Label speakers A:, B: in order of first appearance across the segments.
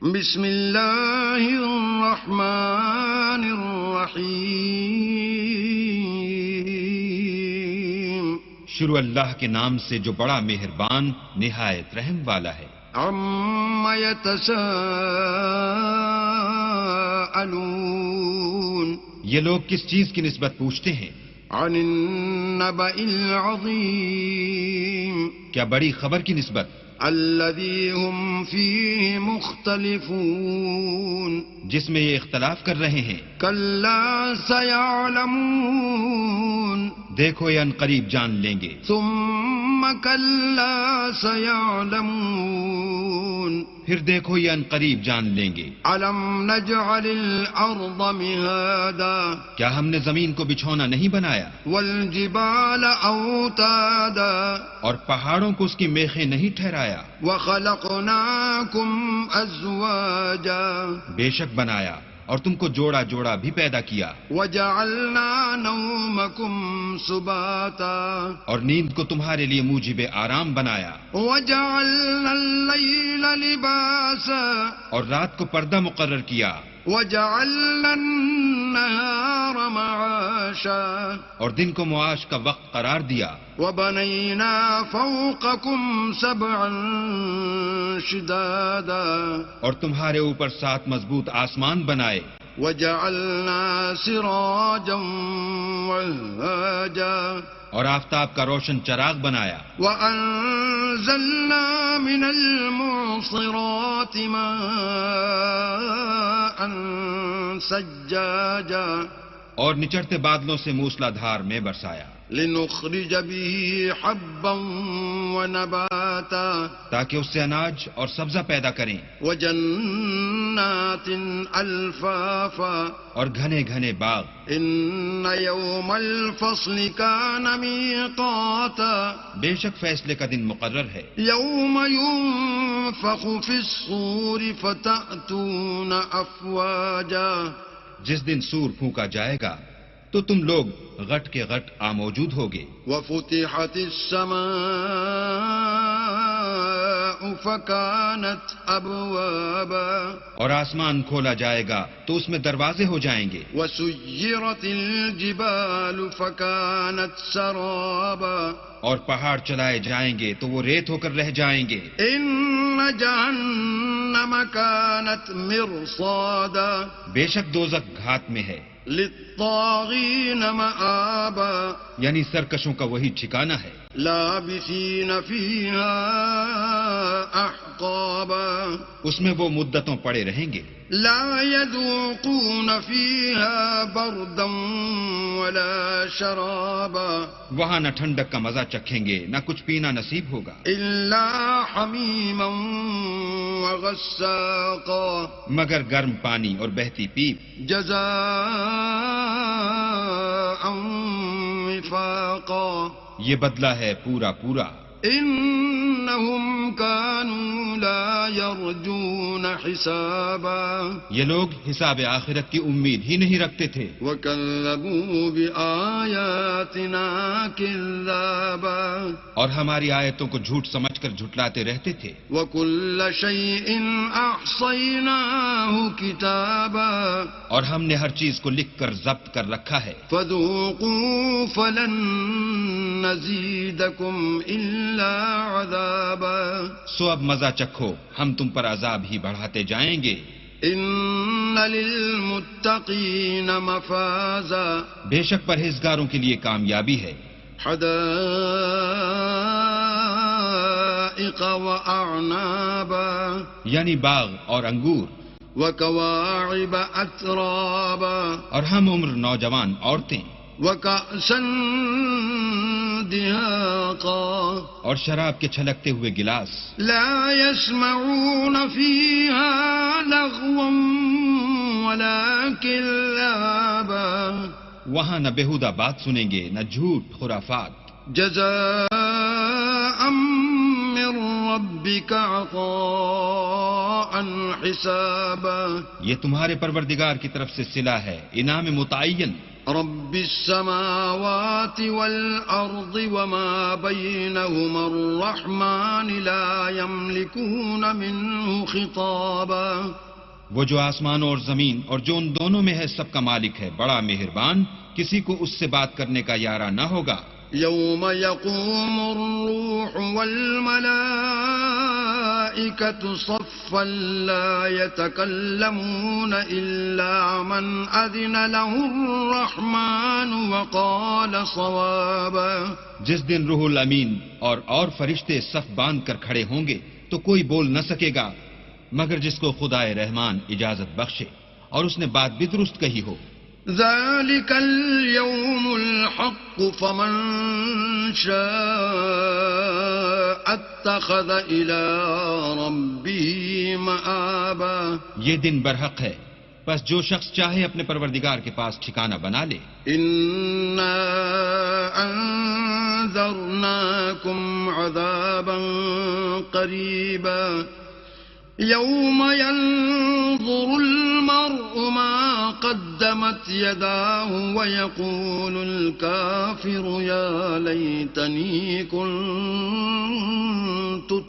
A: بسم اللہ الرحمن الرحیم
B: شروع اللہ کے نام سے جو بڑا مہربان نہایت رحم والا ہے۔
A: عم یتساءلون
B: یہ لوگ کس چیز کی نسبت پوچھتے ہیں؟
A: عن النبأ العظیم
B: کیا بڑی خبر کی نسبت؟
A: الذی هم فیہ مختلفون
B: جس میں یہ اختلاف کر رہے ہیں۔
A: کلا سیعلمون
B: دیکھو یہ ان قریب جان لیں گے۔
A: ثم کلا سیعلمون
B: پھر دیکھو یہ ان قریب جان لیں گے۔
A: علم نجعل الارض مہادا
B: کیا ہم نے زمین کو بچھونا نہیں بنایا؟
A: والجبال اوتادا
B: اور پہاڑوں کو اس کی میخیں نہیں ٹھہرایا؟
A: وخلقناکم ازواجا
B: بے شک بنایا اور تم کو جوڑا جوڑا بھی پیدا کیا۔
A: وجعلنا نومکم سباتا
B: اور نیند کو تمہارے لیے موجب آرام بنایا۔
A: وجعلنا اللیل لباسا
B: اور رات کو پردہ مقرر کیا۔
A: وجعلنا النہار معاشا
B: اور دن کو معاش کا وقت قرار دیا۔
A: وبنینا فوقکم سبعا شدادا
B: اور تمہارے اوپر 7 مضبوط آسمان بنائے۔
A: وجعلنا سراجا وہاجا
B: اور آفتاب کا روشن چراغ بنایا۔
A: وَأَنزَلْنَا مِنَ الْمُعْصِرَاتِ مَاءً ثَجَّاجًا
B: اور نچڑتے بادلوں سے موسلا دھار میں برسایا،
A: لِنُخْرِجَ بِهِ حَبًّا وَنَبَاتًا
B: تاکہ اس سے اناج اور سبزہ پیدا کریں،
A: وَجَنَّاتٍ أَلْفَافًا
B: اور گھنے گھنے باغ۔
A: إِنَّ يَوْمَ الْفَصْلِ كَانَ مِيقَاتًا
B: بے شک فیصلے کا دن مقرر ہے،
A: يَوْمَ يُنفَخُ فِي الصُّورِ فَتَأْتُونَ أَفْوَاجًا
B: جس دن سور پھونکا جائے گا تو تم لوگ غٹ کے غٹ موجود ہوگے۔
A: وَفُتِحَتِ السَّمَاءُ فَكَانَتْ أَبْوَابًا
B: اور آسمان کھولا جائے گا تو اس میں دروازے ہو جائیں گے۔
A: وَسُيِّرَتِ الْجِبَالُ فَكَانَتْ سَرَابًا
B: اور پہاڑ چلائے جائیں گے تو وہ ریت ہو کر رہ جائیں گے۔
A: إِنَّ جَهَنَّمَ كَانَتْ مِرْصَادًا
B: بے شک دوزخ گھات میں ہے،
A: لِلطَّاغِينَ مَآبًا
B: یعنی سرکشوں کا وہی ٹھکانہ ہے۔
A: لَابِثِينَ فِيهَا أَحْقَابًا
B: اس میں وہ مدتوں پڑے رہیں گے۔
A: لا يذوقون فيها بردا ولا شرابا
B: وہاں نہ ٹھنڈک کا مزہ چکھیں گے نہ کچھ پینا نصیب ہوگا،
A: إلا حميما وغساقا
B: مگر گرم پانی اور بہتی پیپ،
A: جزاء وفاقا
B: یہ بدلہ ہے پورا پورا۔
A: إنهم كانوا لا يرجون حسابا
B: یہ لوگ حساب آخرت کی امید ہی نہیں رکھتے تھے،
A: وكذبوا بآياتنا كذابا
B: اور ہماری آیتوں کو جھوٹ سمجھ کر جھٹلاتے رہتے تھے۔
A: وكل شيء أحصيناه كتابا
B: اور ہم نے ہر چیز کو لکھ کر ضبط کر رکھا ہے۔
A: فذوقوا فلن نزيدكم إلا عذابا
B: سو اب مزہ چکھو، ہم تم پر عذاب ہی بڑھاتے جائیں گے۔
A: إن للمتقين مفازا
B: بے شک پرہیزگاروں کے لیے کامیابی ہے،
A: حدائق وأعنابا
B: یعنی باغ اور انگور،
A: وكواعب أترابا
B: اور ہم عمر نوجوان عورتیں،
A: وكأسا دهاقا
B: اور شراب کے چھلکتے ہوئے گلاس۔
A: لا يسمعون فيها لغوا ولا كذابا
B: وہاں نہ بےہودہ بات سنیں گے نہ جھوٹ خرافات۔
A: جزاء من ربك عطاء حسابا
B: یہ تمہارے پروردگار کی طرف سے صلہ ہے، انعام متعین۔
A: رب السماوات والأرض وما بينهما الرحمن لا يملكون منه خطابا.
B: وہ جو آسمان اور زمین اور جو ان دونوں میں ہے سب کا مالک ہے، بڑا مہربان، کسی کو اس سے بات کرنے کا یارہ نہ ہوگا.
A: يوم يقوم الروح والملائكة صفا لا يتكلمون إلا من أذن له الرحمن وقال صوابا.
B: جس دن روح الامین اور فرشتے صف باندھ کر کھڑے ہوں گے تو کوئی بول نہ سکے گا مگر جس کو خدائے رحمان اجازت بخشے اور اس نے بات بھی درست کہی ہو.
A: ذلك اليوم الحق فمن شاء اتخذ إلى ربه مآبا.
B: یہ دن برحق ہے، بس جو شخص چاہے اپنے پروردگار کے پاس ٹھکانہ بنا لے.
A: إنا أنذرناكم عذابا قريبا يوم ينظر المرء ما قدمت يداه ويقول الكافر يا ليتني كنت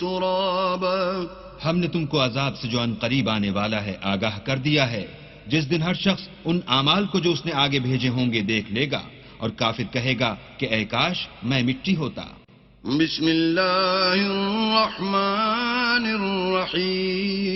A: ترابا.
B: ہم نے تم کو عذاب سے جو ان قریب آنے والا ہے آگاہ کر دیا ہے، جس دن ہر شخص ان اعمال کو جو اس نے آگے بھیجے ہوں گے دیکھ لے گا اور کافر کہے گا کہ اے کاش میں مٹی ہوتا.
A: بسم اللہ الرحمن الرحیم.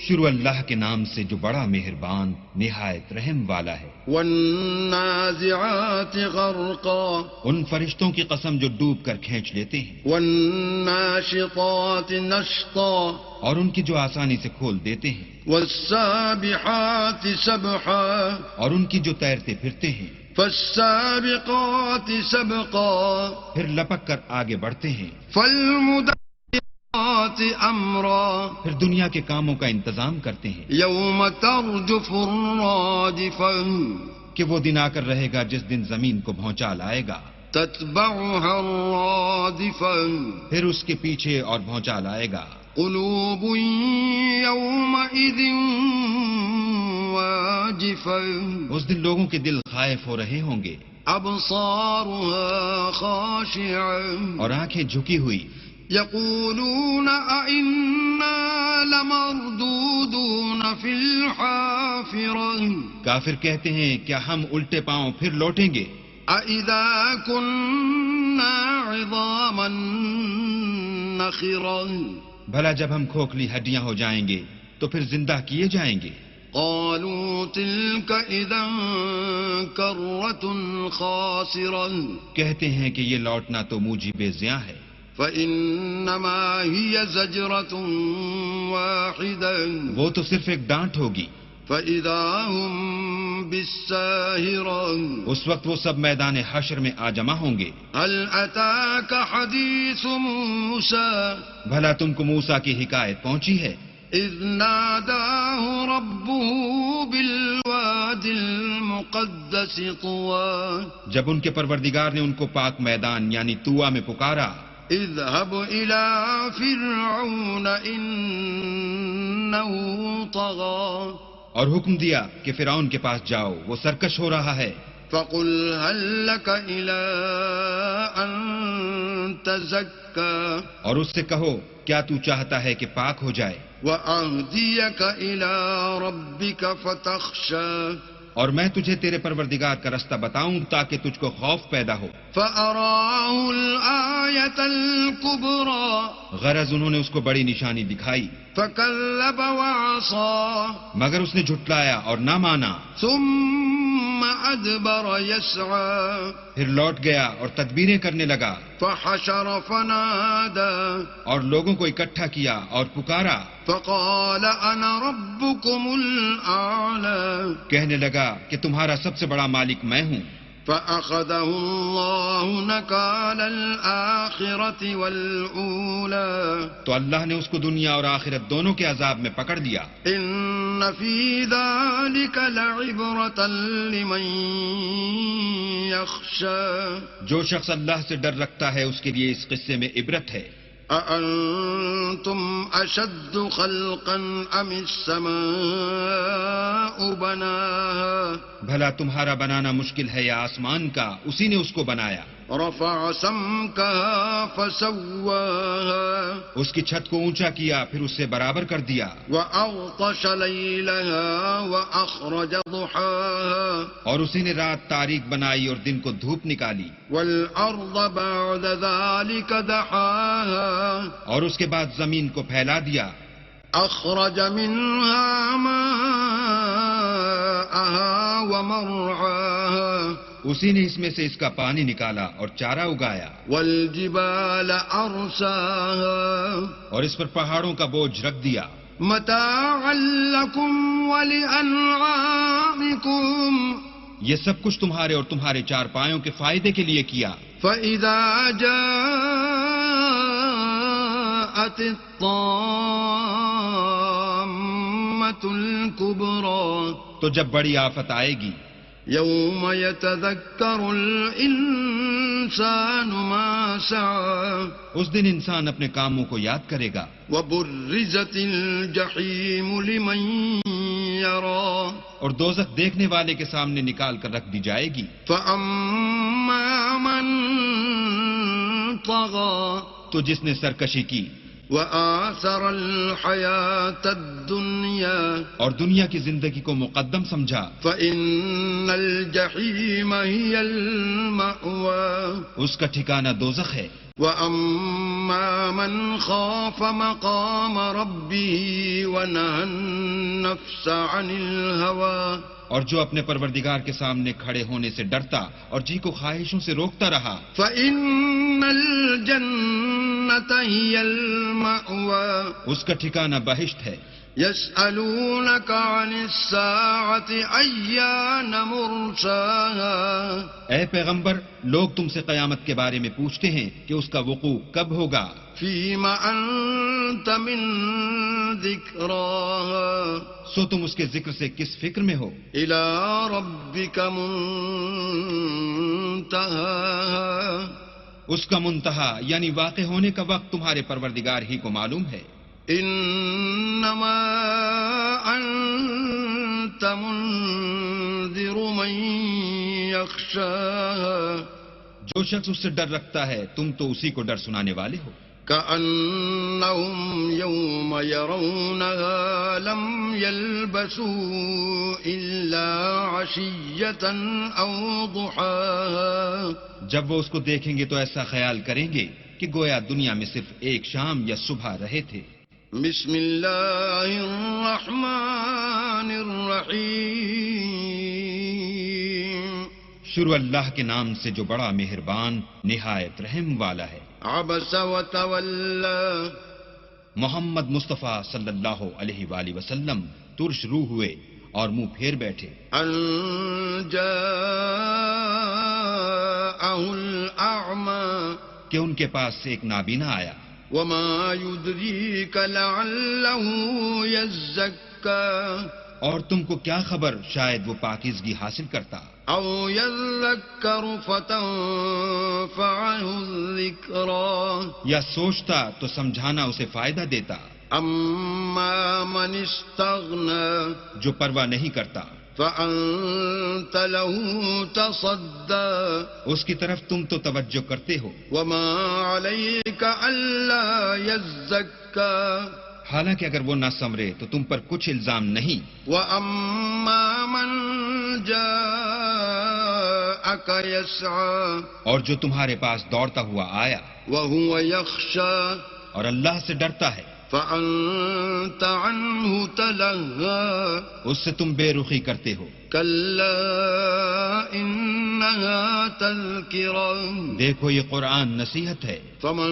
B: شروع اللہ کے نام سے جو بڑا مہربان نہایت رحم والا ہے.
A: والنازعات غرقا.
B: ان فرشتوں کی قسم جو ڈوب کر کھینچ لیتے ہیں.
A: والناشطات نشطا.
B: اور ان کی جو آسانی سے کھول دیتے ہیں.
A: والسابحات سبحا.
B: اور ان کی جو تیرتے پھرتے ہیں.
A: فالسابقات سبقا.
B: پھر لپک کر آگے بڑھتے ہیں.
A: فالمدبرات امرا.
B: پھر دنیا کے کاموں کا انتظام کرتے ہیں.
A: یوم ترجف الراجفہ.
B: کہ وہ دن آ کر رہے گا جس دن زمین کو بھونچال آئے گا.
A: تتبعها الرادفہ.
B: پھر اس کے پیچھے اور بھونچال آئے گا.
A: قلوب یومئذ واجفہ.
B: اس دن لوگوں کے دل خائف ہو رہے ہوں گے.
A: ابصارها خاشعہ.
B: اور آنکھیں جھکی ہوئی.
A: یقولون ائنا لمردودون فی الحافرہ.
B: کافر کہتے ہیں کیا ہم الٹے پاؤں پھر لوٹیں گے.
A: اذا کننا عظاما نخرا.
B: بھلا جب ہم کھوکھلی ہڈیاں ہو جائیں گے تو پھر زندہ کیے جائیں گے.
A: قالوا تلك اذا کرۃ خاسرہ.
B: کہتے ہیں کہ یہ لوٹنا تو موجب زیاں ہے.
A: فانما هي زجرۃ واحدہ.
B: وہ تو صرف ایک ڈانٹ ہوگی.
A: فاذا هم بالساہرہ.
B: اس وقت وہ سب میدان حشر میں آ جمع ہوں گے.
A: هل اتاك حدیث موسیٰ.
B: بھلا تم کو موسیٰ کی حکایت پہنچی ہے.
A: اذ ناداه ربه بالواد المقدس طوى.
B: جب ان کے پروردگار نے ان کو پاک میدان یعنی طویٰ میں پکارا.
A: اذهب الى فرعون انه طغى.
B: اور حکم دیا کہ فرعون کے پاس جاؤ، وہ سرکش ہو رہا ہے.
A: فقل هل لك الى ان تزكى.
B: اور اس سے کہو کیا تو چاہتا ہے کہ پاک ہو جائے.
A: وأهديك إلى ربك فتخشى.
B: اور میں تجھے تیرے پروردگار کا رستہ بتاؤں تاکہ تجھ کو خوف پیدا ہو.
A: فأراه الآية الكبرى.
B: غرض انہوں نے اس کو بڑی نشانی دکھائی.
A: فكذب وعصى.
B: مگر اس نے جھٹلایا اور نہ مانا.
A: ثم أدبر يسعى.
B: پھر لوٹ گیا اور تدبیریں کرنے لگا.
A: فحشر فنادى.
B: اور لوگوں کو اکٹھا کیا اور پکارا.
A: فقال أنا ربكم الأعلى.
B: کہنے لگا کہ تمہارا سب سے بڑا مالک میں ہوں.
A: فأخذه الله نكال الآخرة والأولى.
B: تو اللہ نے اس کو دنیا اور آخرت دونوں کے عذاب میں پکڑ لیا.
A: إن في ذلك لعبرة لمن يخشى.
B: جو شخص اللہ سے ڈر رکھتا ہے اس کے لیے اس قصے میں عبرت ہے.
A: أأنتم أشد خلقا أم السماء بناها
B: بھلا تمہارا بنانا مشکل ہے یا آسمان کا؟ اسی نے اس کو بنایا.
A: رفع سمكها فسواها
B: اس کی چھت کو اونچا کیا پھر اس سے برابر کر دیا.
A: وأغطش ليلها وأخرج ضحاها
B: اور اسی نے رات تاریک بنائی اور دن کو دھوپ نکالی.
A: والأرض بعد ذلك دحاها
B: اور اس کے بعد زمین کو پھیلا دیا.
A: أخرج منها ماءها ومرعاها
B: اسی نے اس میں سے اس کا پانی نکالا اور چارہ اگایا.
A: والجبال أرساها
B: اور اس پر پہاڑوں کا بوجھ رکھ دیا.
A: متاعا لكم ولأنعامكم
B: یہ سب کچھ تمہارے اور تمہارے چار پایوں کے فائدے کے لیے کیا.
A: فإذا جاءت الطامة الكبرى
B: تو جب بڑی آفت آئے گی،
A: يوم يتذكر الإنسان ما سعى
B: اس دن انسان اپنے کاموں کو یاد کرے گا.
A: وبرزت الجحيم لمن يرى
B: اور دوزخ دیکھنے والے کے سامنے نکال کر رکھ دی جائے گی.
A: فأما من طغى
B: تو جس نے سرکشی کی
A: وآثر الحياة الدنيا
B: اور دنیا کی زندگی کو مقدم سمجھا،
A: فإن الجحيم هي المأوى
B: اس کا ٹھکانہ دوزخ ہے.
A: وأما من خاف مقام ربه ونهى النفس عن الهوى
B: اور جو اپنے پروردگار کے سامنے کھڑے ہونے سے ڈرتا اور جی کو خواہشوں سے روکتا رہا،
A: فإن الجنة هي المأوى
B: اس کا ٹھکانہ بہشت ہے.
A: يسألونك عن الساعة أيان مرساها
B: اے پیغمبر، لوگ تم سے قیامت کے بارے میں پوچھتے ہیں کہ اس کا وقوع کب ہوگا.
A: فيما أنت من ذكراها
B: سو تم اس کے ذکر سے کس فکر میں ہو؟
A: إلى ربك منتهاها
B: اس کا منتہا یعنی واقع ہونے کا وقت تمہارے پروردگار ہی کو معلوم ہے.
A: إنما أنت منذر من يخشاها
B: جو شخص اس سے ڈر رکھتا ہے تم تو اسی کو ڈر سنانے والے ہو.
A: كأنهم يوم يرونها لم يلبسوا إلا عشية أو ضحاها
B: جب وہ اس کو دیکھیں گے تو ایسا خیال کریں گے کہ گویا دنیا میں صرف ایک شام یا صبح رہے تھے.
A: بسم الله الرحمن الرحيم
B: شروع اللہ کے نام سے جو بڑا مہربان نہایت رحم والا ہے.
A: عبس وتولى
B: محمد مصطفیٰ صلی اللہ علیہ وآلہ وسلم ترش روح ہوئے اور منہ پھیر بیٹھے.
A: أن جاءه الأعمى
B: کہ ان کے پاس سے ایک نابینا آیا.
A: وما يدريك لعله يزكى
B: اور تم کو کیا خبر، شاید وہ پاکیزگی حاصل کرتا.
A: أو يذكر فتنفعه الذكرى
B: یا سوچتا تو سمجھانا اسے فائدہ دیتا.
A: أما من استغنى
B: جو پرواہ نہیں کرتا
A: فأنت له تصدى
B: اس کی طرف تم تو توجہ کرتے ہو.
A: وما عليك ألا يزكى
B: حالانکہ اگر وہ نہ سنورے تو تم پر کچھ الزام نہیں.
A: وأما من جاءك يسعى
B: اور جو تمہارے پاس دوڑتا ہوا آیا
A: وهو يخشى
B: اور اللہ سے ڈرتا ہے
A: فأنت عنه تلهى
B: اس سے تم بے رخی کرتے ہو.
A: كلا إنها تذكرة
B: دیکھو یہ قرآن نصیحت ہے.
A: فمن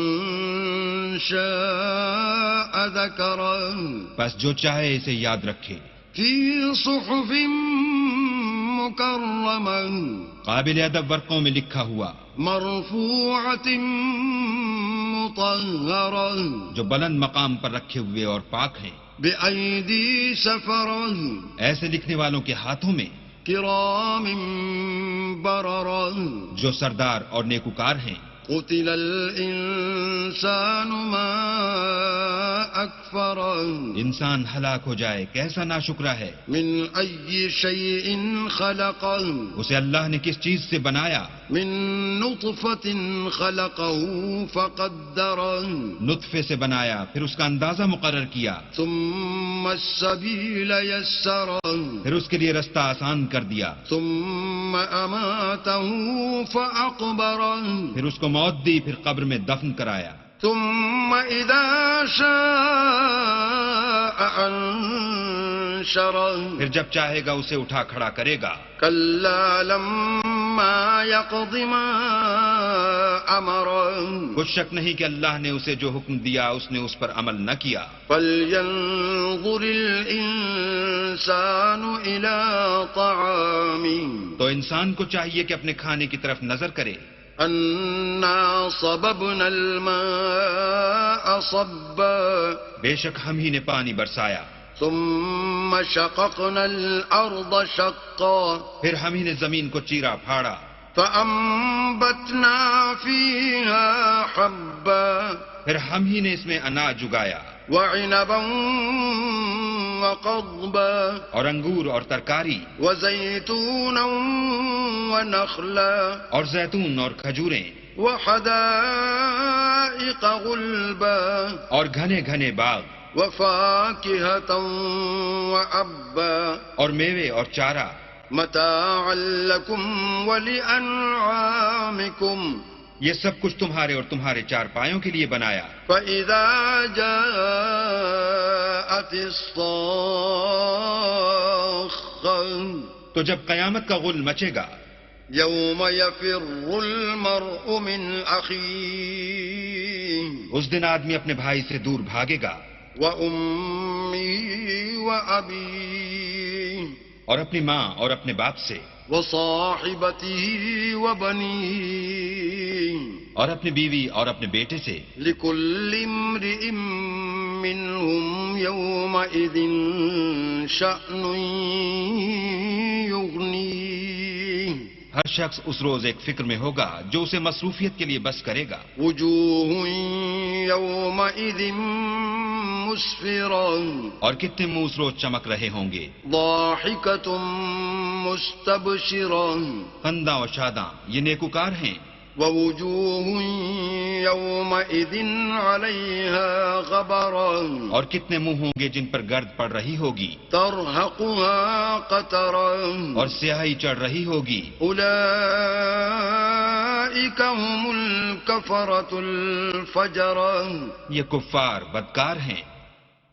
A: شاء ذكره
B: بس جو چاہے اسے یاد رکھے.
A: في صحف مكرمة
B: قابل ادب ورقوں میں لکھا ہوا
A: مرفوعة مطهرة
B: جو بلند مقام پر رکھے ہوئے اور پاک ہیں.
A: بأيدي سفرة
B: ایسے لکھنے والوں کے ہاتھوں میں
A: كرام بررة
B: جو سردار اور نیکوکار ہیں.
A: قتل الإنسان ما أكفره
B: انسان ہلاک ہو جائے کیسا ناشکرا ہے.
A: من أي شيء خلقه
B: اسے اللہ نے کس چیز سے بنایا؟
A: من نطفة خلقه فقدره
B: نطفے سے بنایا پھر اس کا اندازہ مقرر کیا.
A: ثم السبيل يسره
B: پھر اس کے لیے رستہ آسان کر دیا.
A: ثم أماته فأقبره
B: پھر اس کو موت دی پھر قبر میں دفن کرایا.
A: ثم إذا شاء أنشره
B: پھر جب چاہے گا اسے اٹھا کھڑا کرے گا.
A: كلا لما يقض ما أمره
B: کچھ شک نہیں کہ اللہ نے اسے جو حکم دیا اس نے اس پر عمل نہ کیا.
A: فلينظر الإنسان إلى طعامه
B: تو انسان کو چاہیے کہ اپنے کھانے کی طرف نظر کرے.
A: أنا صببنا الماء صبا
B: بے شک ہم ہی نے پانی برسایا.
A: ثم شققنا الأرض شقا
B: پھر ہم ہی نے زمین کو چیرا پھاڑا.
A: فأنبتنا فيها حبا
B: پھر ہم ہی نے اس میں اناج اگایا
A: وعنبا وقضبا
B: اور انگور اور ترکاری
A: وزيتونا ونخلا
B: اور زیتون اور کھجوریں
A: وحدائق غلبا
B: اور گھنے گھنے باغ
A: وفاكهة وأبا
B: اور میوے اور چارہ
A: متاعا لكم ولأنعامكم
B: یہ سب کچھ تمہارے اور تمہارے چار پایوں کے لیے بنایا.
A: فإذا جاءت الصاخة
B: تو جب قیامت کا غل مچے گا
A: يوم يفر المرء من أخيه
B: اس دن آدمی اپنے بھائی سے دور بھاگے گا
A: وأمه وأبيه
B: اور اپنی ماں اور اپنے باپ سے
A: وصاحبته وبنيه
B: اور اپنی بیوی اور اپنے بیٹے سے.
A: لكل امرئ منهم يومئذ شأن يغنيه
B: ہر شخص اس روز ایک فکر میں ہوگا جو اسے مصروفیت کے لیے بس کرے گا.
A: وجوه يومئذ مسفرة
B: اور کتنے منہ اس روز چمک رہے ہوں گے.
A: ضاحكة مستبشرة
B: خنداں اور شاداں یہ نیکوکار ہیں.
A: ووجوه يومئذ عليها غبرة
B: اور کتنے منہ ہوں گے جن پر گرد پڑ رہی ہوگی
A: ترهقها قترة
B: اور سیاہی چڑھ رہی ہوگی.
A: أولئك هم الكفرة الفجرة
B: یہ کفار بدکار ہیں.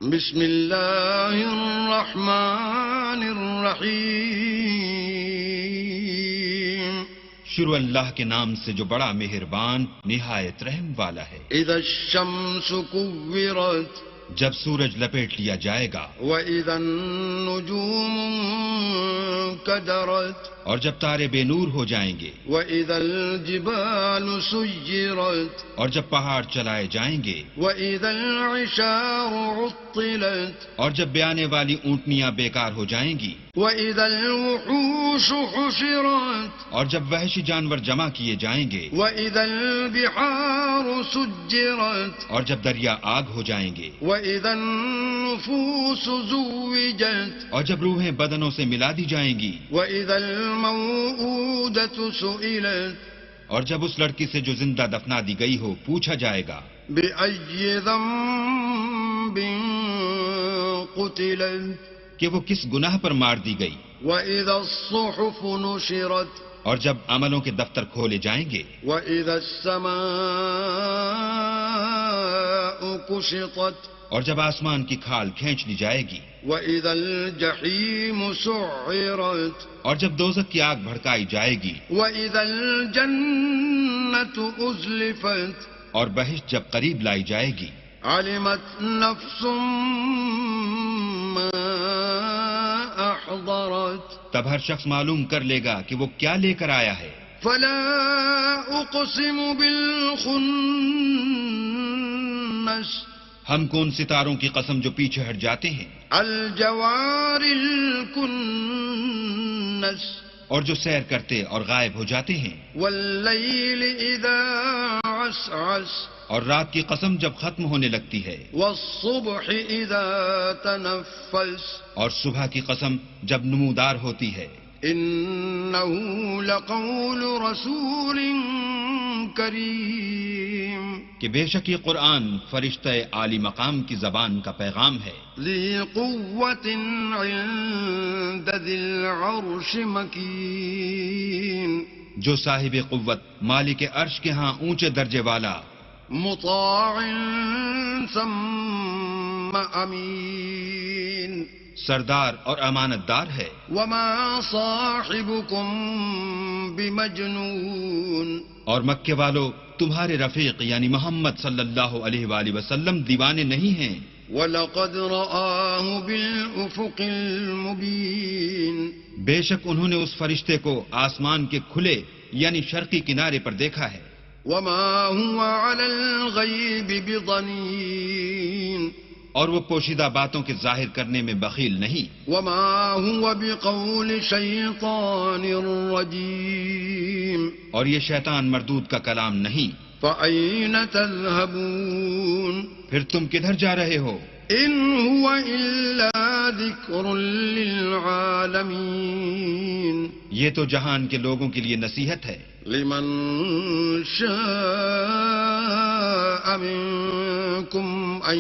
A: بسم الله الرحمن الرحيم
B: شروع اللہ کے نام سے جو بڑا مہربان نہایت رحم والا ہے.
A: إذا الشمس كورت
B: جب سورج لپیٹ لیا جائے گا
A: وإذا النجوم انكدرت
B: اور جب تارے بے نور ہو جائیں گے
A: وإذا الجبال سيرت
B: اور جب پہاڑ چلائے جائیں گے
A: وإذا العشار عطلت
B: اور جب بیانے والی اونٹنیاں بیکار ہو جائیں گی
A: وإذا الوحوش حشرت
B: اور جب وحشی جانور جمع کیے جائیں گے
A: وإذا البحار سجرت
B: اور جب دریا آگ ہو جائیں گے
A: وإذا النفوس زوجت
B: اور جب روحیں بدنوں سے ملا دی جائیں گی
A: وإذا الموءودة سئلت
B: اور جب اس لڑکی سے جو زندہ دفنا دی گئی ہو پوچھا جائے گا
A: بأي ذنب قتلت
B: کہ وہ کس گناہ پر مار دی گئی.
A: وإذا الصحف نشرت
B: اور جب عملوں کے دفتر کھولے جائیں گے
A: وإذا السماء كشطت
B: اور جب آسمان کی کھال کھینچ لی جائے گی
A: وإذا الجحيم سعرت
B: اور جب دوزخ کی آگ بھڑکائی جائے گی
A: وإذا الجنة أزلفت
B: اور بہشت جب قریب لائی جائے گی
A: علمت نفس ما أحضرت
B: تب ہر شخص معلوم کر لے گا کہ وہ کیا لے کر آیا ہے.
A: فلا أقسم بالخنس
B: ہم کون ستاروں کی قسم جو پیچھے ہٹ جاتے ہیں
A: الجوار الكنس
B: اور جو سیر کرتے اور غائب ہو جاتے ہیں.
A: والليل إذا عسعس
B: اور رات کی قسم جب ختم ہونے لگتی ہے،
A: والصبح إذا تنفس
B: اور صبح کی قسم جب نمودار ہوتی ہے،
A: إنه لقول رسول کریم
B: کہ بے شک یہ قرآن فرشتہ عالی مقام کی زبان کا پیغام ہے،
A: ذی قوت عند ذی العرش مکین
B: جو صاحب قوت مالک عرش کے ہاں اونچے درجے والا،
A: مطاع ثم امین
B: سردار اور امانت دار ہے،
A: وما صاحبكم بمجنون
B: اور مکے والو تمہارے رفیق یعنی محمد صلی اللہ علیہ وآلہ وسلم دیوانے نہیں ہیں،
A: وَلَقَدْ رَآهُ بِالْأُفُقِ الْمُبِينِ
B: بے شک انہوں نے اس فرشتے کو آسمان کے کھلے یعنی شرقی کنارے پر دیکھا ہے،
A: وَمَا هُوَ عَلَى الْغَيْبِ بِضَنِينٍ
B: اور وہ پوشیدہ باتوں کے ظاہر کرنے میں بخیل نہیں،
A: وَمَا هُوَ بِقَوْلِ شَيْطَانٍ رَجِيمٍ
B: اور یہ شیطان مردود کا کلام نہیں،
A: فَأَيْنَ تَذْهَبُونَ
B: پھر تم کدھر جا رہے ہو؟
A: إِنْ هُوَ إِلَّا ذِكْرٌ لِّلْعَالَمِينَ
B: یہ تو جہان کے لوگوں کے لیے نصیحت ہے،
A: لمن شاء منكم أن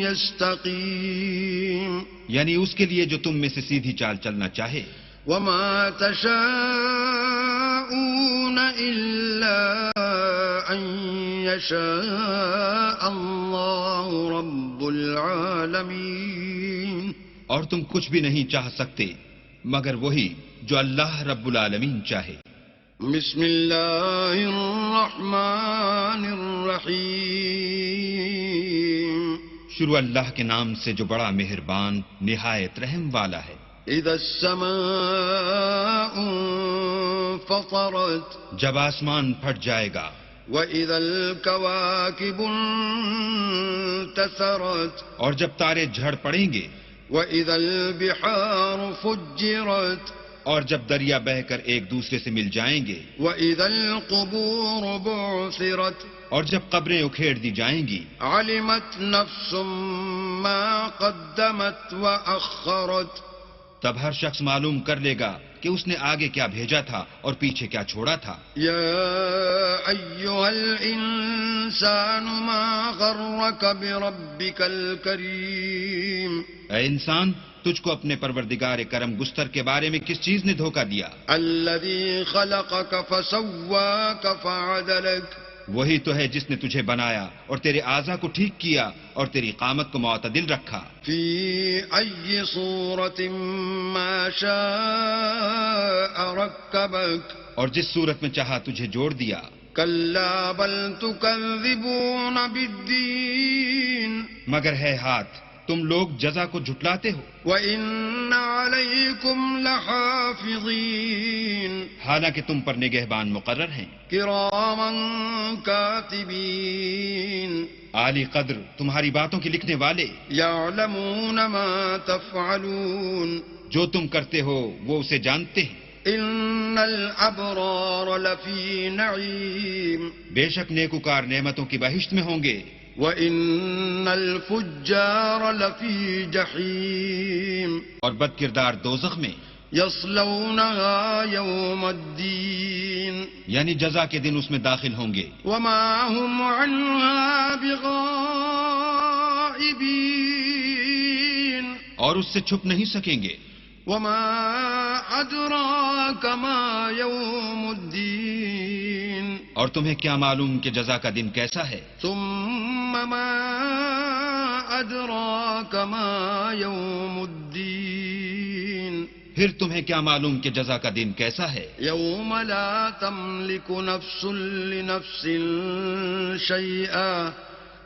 A: يستقيم
B: یعنی اس کے لیے جو تم میں سے سیدھی چال چلنا چاہے،
A: وما تشاءون إلا أن يشاء الله رب العالمين
B: اور تم کچھ بھی نہیں چاہ سکتے مگر وہی جو اللہ رب العالمین چاہے۔
A: بسم اللہ الرحمن الرحیم
B: شروع اللہ کے نام سے جو بڑا مہربان نہایت رحم والا ہے۔
A: اذا السماء انفطرت
B: جب آسمان پھٹ جائے گا،
A: وَإِذَا الْكَوَاكِبُ انتثرت
B: اور جب تارے جھڑ پڑیں گے،
A: وَإِذَا الْبِحَارُ فُجِّرت
B: اور جب دریا بہہ کر ایک دوسرے سے مل جائیں گے،
A: وَإِذَا الْقُبُورُ بُعْثِرَتْ
B: اور جب قبریں اکھیڑ دی جائیں گی،
A: عَلِمَتْ نَفْسٌ مَّا قَدَّمَتْ وَأَخَّرَتْ
B: تب ہر شخص معلوم کر لے گا کہ اس نے آگے کیا بھیجا تھا اور پیچھے کیا چھوڑا تھا۔
A: يا أيها الإنسان ما غرك بربك الكريم
B: اے انسان، تجھ کو اپنے پروردگار کرم گستر کے بارے میں کس چیز نے دھوکہ دیا؟
A: الذي خلقك فسواك فعدلك
B: وہی تو ہے جس نے تجھے بنایا اور تیرے اعضاء کو ٹھیک کیا اور تیری قامت کو معتدل رکھا۔
A: في أي صورة ما شاء ركبك
B: اور جس صورت میں چاہا تجھے جوڑ دیا۔
A: كلا بل تكذبون بالدين
B: مگر ہے ہاتھ، تم لوگ جزا کو جھٹلاتے ہو،
A: وَإِنَّ عَلَيْكُمْ لَحَافِظِينَ
B: حالانکہ تم پر نگہبان مقرر ہیں،
A: كِرَامًا كَاتِبِينَ
B: عالی قدر تمہاری باتوں کے لکھنے والے،
A: يَعْلَمُونَ مَا تَفْعَلُونَ
B: جو تم کرتے ہو وہ اسے جانتے ہیں۔
A: إِنَّ الْأَبْرَارَ لَفِي نَعِيمٍ
B: بے شک نیکوکار نعمتوں کی بہشت میں ہوں گے،
A: وَإِنَّ الْفُجَّارَ لَفِي جَحِيمٍ
B: اور بد کردار دوزخ میں،
A: يَصْلَوْنَهَا يَوْمَ الدِّينِ
B: یعنی جزا کے دن اس میں داخل ہوں گے،
A: وَمَا هُمْ عَنْهَا بِغَائِبِينَ
B: اور اس سے چھپ نہیں سکیں گے۔
A: وَمَا أَدْرَاكَ مَا يَوْمُ الدِّينِ
B: اور تمہیں کیا معلوم کہ جزا کا دن کیسا ہے؟
A: ثُمَّ مَا أَدْرَاكَ مَا يَوْمُ الدِّينِ
B: پھر تمہیں کیا معلوم کہ جزا کا دن کیسا ہے؟
A: يَوْمَ لَا تَمْلِكُ نَفْسٌ لِنَفْسٍ شَيْئًا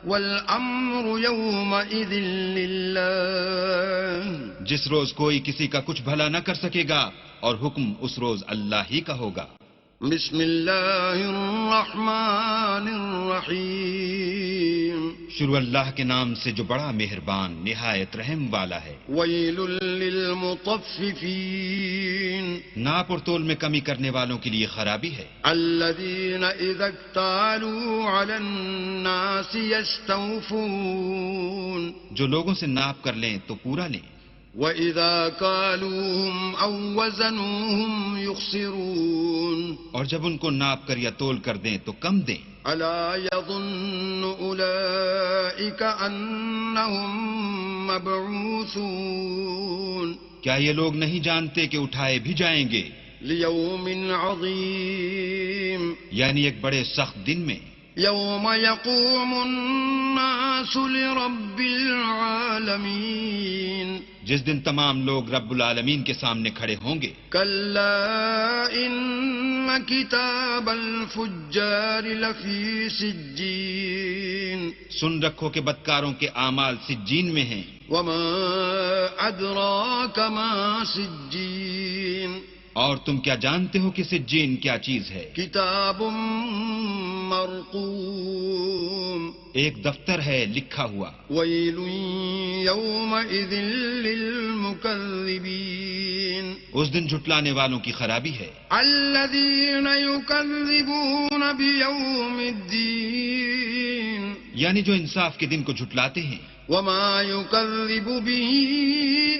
A: وَالْأَمْرُ يَوْمَئِذٍ لِلَّهِ
B: جس روز کوئی کسی کا کچھ بھلا نہ کر سکے گا اور حکم اس روز اللہ ہی کا ہوگا۔
A: بسم اللہ الرحمن الرحیم
B: شروع اللہ کے نام سے جو بڑا مہربان نہایت رحم والا ہے۔
A: ويل للمطففين
B: ناپ اور تول میں کمی کرنے والوں کے لیے خرابی ہے،
A: الذين إذا اكتالوا على الناس يستوفون
B: جو لوگوں سے ناپ کر لیں تو پورا لیں،
A: وإذا كالوهم أو وزنوهم يخسرون
B: اور جب ان کو ناپ کر یا تول کر دیں تو کم دیں۔
A: ألا يظن أولئك أنهم مبعوثون
B: کیا یہ لوگ نہیں جانتے کہ اٹھائے بھی جائیں گے،
A: ليوم عظيم
B: یعنی ایک بڑے سخت دن میں،
A: يوم يقوم الناس لرب العالمين
B: جس دن تمام لوگ رب العالمین کے سامنے کھڑے ہوں گے۔
A: كلا إن كتاب الفجار لفي سجين
B: سن رکھو کہ بدکاروں کے اعمال سجین میں ہیں،
A: وما أدراك ما سجين
B: اور تم کیا جانتے ہو کہ سجین کیا چیز ہے؟
A: كتاب مرقوم
B: ایک دفتر ہے لکھا ہوا۔
A: ويل يومئذ للمكذبين
B: اس دن جھٹلانے والوں کی خرابی ہے،
A: الذين يكذبون بيوم الدين
B: یعنی جو انصاف کے دن کو جھٹلاتے ہیں،
A: وما يكذب به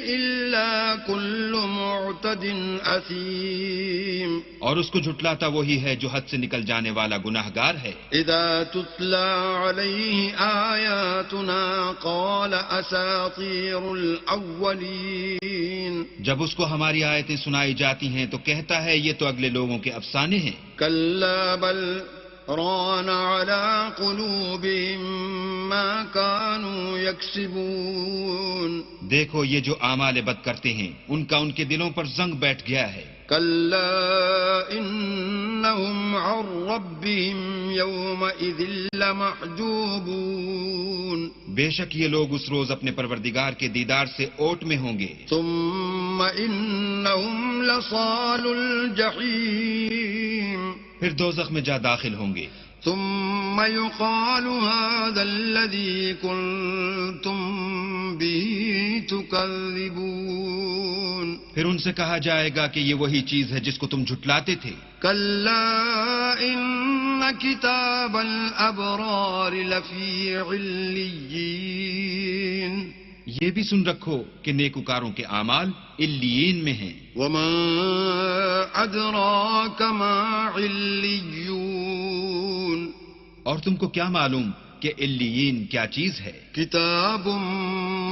A: إلا كل معتد أثيم
B: اور اس کو جھٹلاتا وہی ہے جو حد سے نکل جانے والا گناہگار ہے۔
A: إذا تتلى عليه آياتنا قال أساطير الأولين
B: جب اس کو ہماری آیتیں سنائی جاتی ہیں تو کہتا ہے یہ تو اگلے لوگوں کے افسانے ہیں۔
A: كلا بل ران على قلوبهم ما كانوا يكسبون
B: دیکھو یہ جو اعمال بد کرتے ہیں ان کا ان کے دلوں پر زنگ بیٹھ گیا ہے۔
A: كلا إنهم عن ربهم يومئذ لمحجوبون
B: بے شک یہ لوگ اس روز اپنے پروردگار کے دیدار سے اوٹ میں ہوں گے،
A: ثم إنهم لصال الجحيم
B: پھر دوزخ میں جا داخل ہوں گے،
A: ثم يقال هذا الذي كنتم به تكذبون
B: پھر ان سے کہا جائے گا کہ یہ وہی چیز ہے جس کو تم جھٹلاتے تھے۔
A: كلا إن كتاب الأبرار لفي عليين
B: یہ بھی سن رکھو کہ نیکوکاروں کے اعمال علیین میں ہیں۔
A: وما أدراك ما عليون
B: اور تم کو کیا معلوم کہ علیین کیا چیز ہے؟
A: كتاب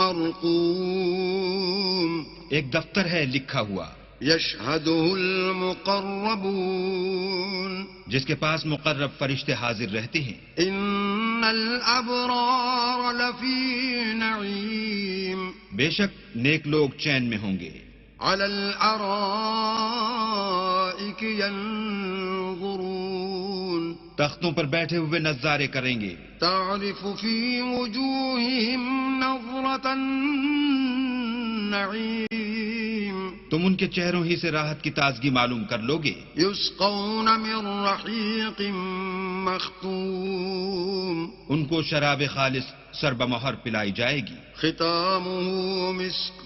A: مرقوم
B: ایک دفتر ہے لکھا ہوا
A: يشهده المقربون
B: جس کے پاس مقرب فرشتے حاضر رہتے ہیں۔
A: إن الأبرار لفي نعيم
B: بے شک نیک لوگ چین میں ہوں گے،
A: على الأرائك ينظرون
B: تختوں پر بیٹھے ہوئے نظارے کریں گے،
A: تعرف في وجوههم نظرة النعيم
B: تم ان کے چہروں ہی سے راحت کی تازگی معلوم کر لوگے۔
A: يسقون من رحيق مختوم
B: ان کو شراب خالص سربہ مہر پلائی جائے گی،
A: ختامه مسك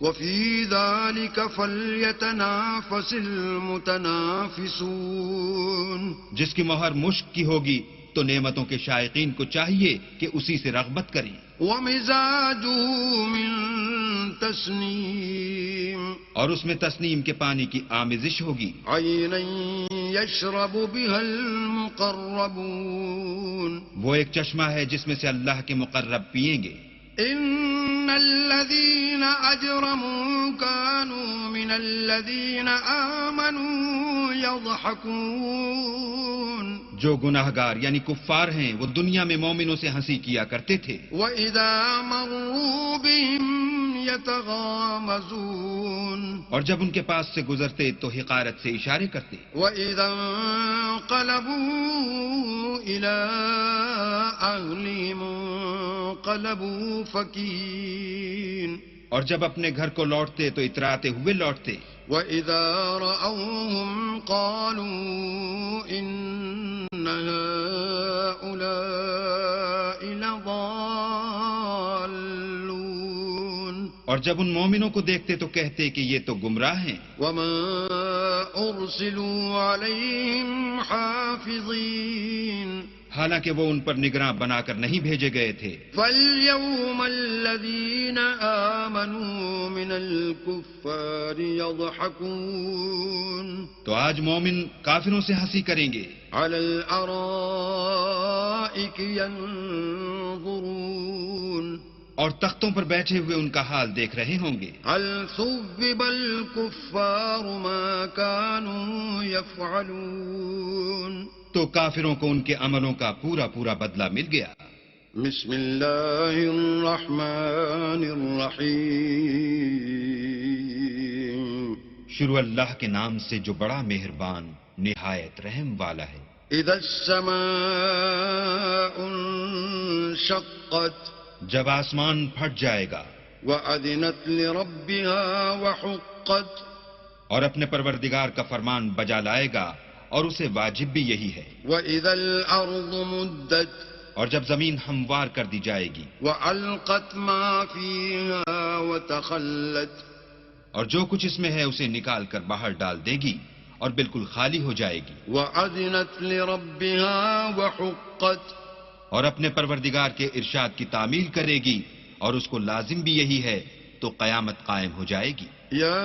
A: وفي ذلك فليتنافس المتنافسون
B: جس کی مہر مشک کی ہوگی تو نعمتوں کے شائقین کو چاہیے کہ اسی سے رغبت کریں۔
A: ومزاجه من تسنيم
B: اور اس میں تسنیم کے پانی کی آمیزش ہوگی،
A: عينا يشرب بها المقربون
B: وہ ایک چشمہ ہے جس میں سے اللہ کے مقرب پئیں گے۔
A: إن الذين أجرموا كانوا من الذين آمنوا يضحكون
B: جو گناہگار یعنی کفار ہیں وہ دنیا میں مومنوں سے ہنسی کیا کرتے تھے،
A: وإذا مروا بهم يتغامزون
B: اور جب ان کے پاس سے گزرتے تو حقارت سے اشارے کرتے،
A: وإذا انقلبوا إلى أهلهم انقلبوا فكين
B: اور جب اپنے گھر کو لوٹتے تو اتراتے ہوئے لوٹتے،
A: وإذا رأوهم قالوا إن هؤلاء لضالون
B: اور جب ان مومنوں کو دیکھتے تو کہتے کہ یہ تو گمراہ ہیں.
A: وما أرسلوا عليهم حافظين
B: حالانکہ وہ ان پر نگراں بنا کر نہیں بھیجے گئے تھے.
A: فاليوم الذين آمنوا من الكفار يضحكون
B: تو آج مومن کافروں سے ہنسی کریں گے.
A: على الأرائك ينظرون
B: اور تختوں پر بیٹھے ہوئے ان کا حال دیکھ رہے ہوں گے.
A: هل ثوب الكفار ما كانوا يفعلون
B: تو کافروں کو ان کے عملوں کا پورا پورا بدلہ مل گیا.
A: بسم اللہ الرحمن الرحیم
B: شروع اللہ کے نام سے جو بڑا مہربان نہایت رحم والا ہے.
A: اذا السماء انشقت
B: جب آسمان پھٹ جائے گا.
A: وأذنت لربها وحقت
B: اور اپنے پروردگار کا فرمان بجا لائے گا اور اسے واجب بھی یہی ہے.
A: وإذا الأرض مدت
B: اور جب زمین ہموار کر دی جائے گی.
A: وألقت ما فيها وتخلت
B: اور جو کچھ اس میں ہے اسے نکال کر باہر ڈال دے گی اور بالکل خالی ہو جائے گی.
A: وأذنت لربها وحقت
B: اور اپنے پروردگار کے ارشاد کی تعمیل کرے گی اور اس کو لازم بھی یہی ہے تو قیامت قائم ہو جائے گی.
A: يا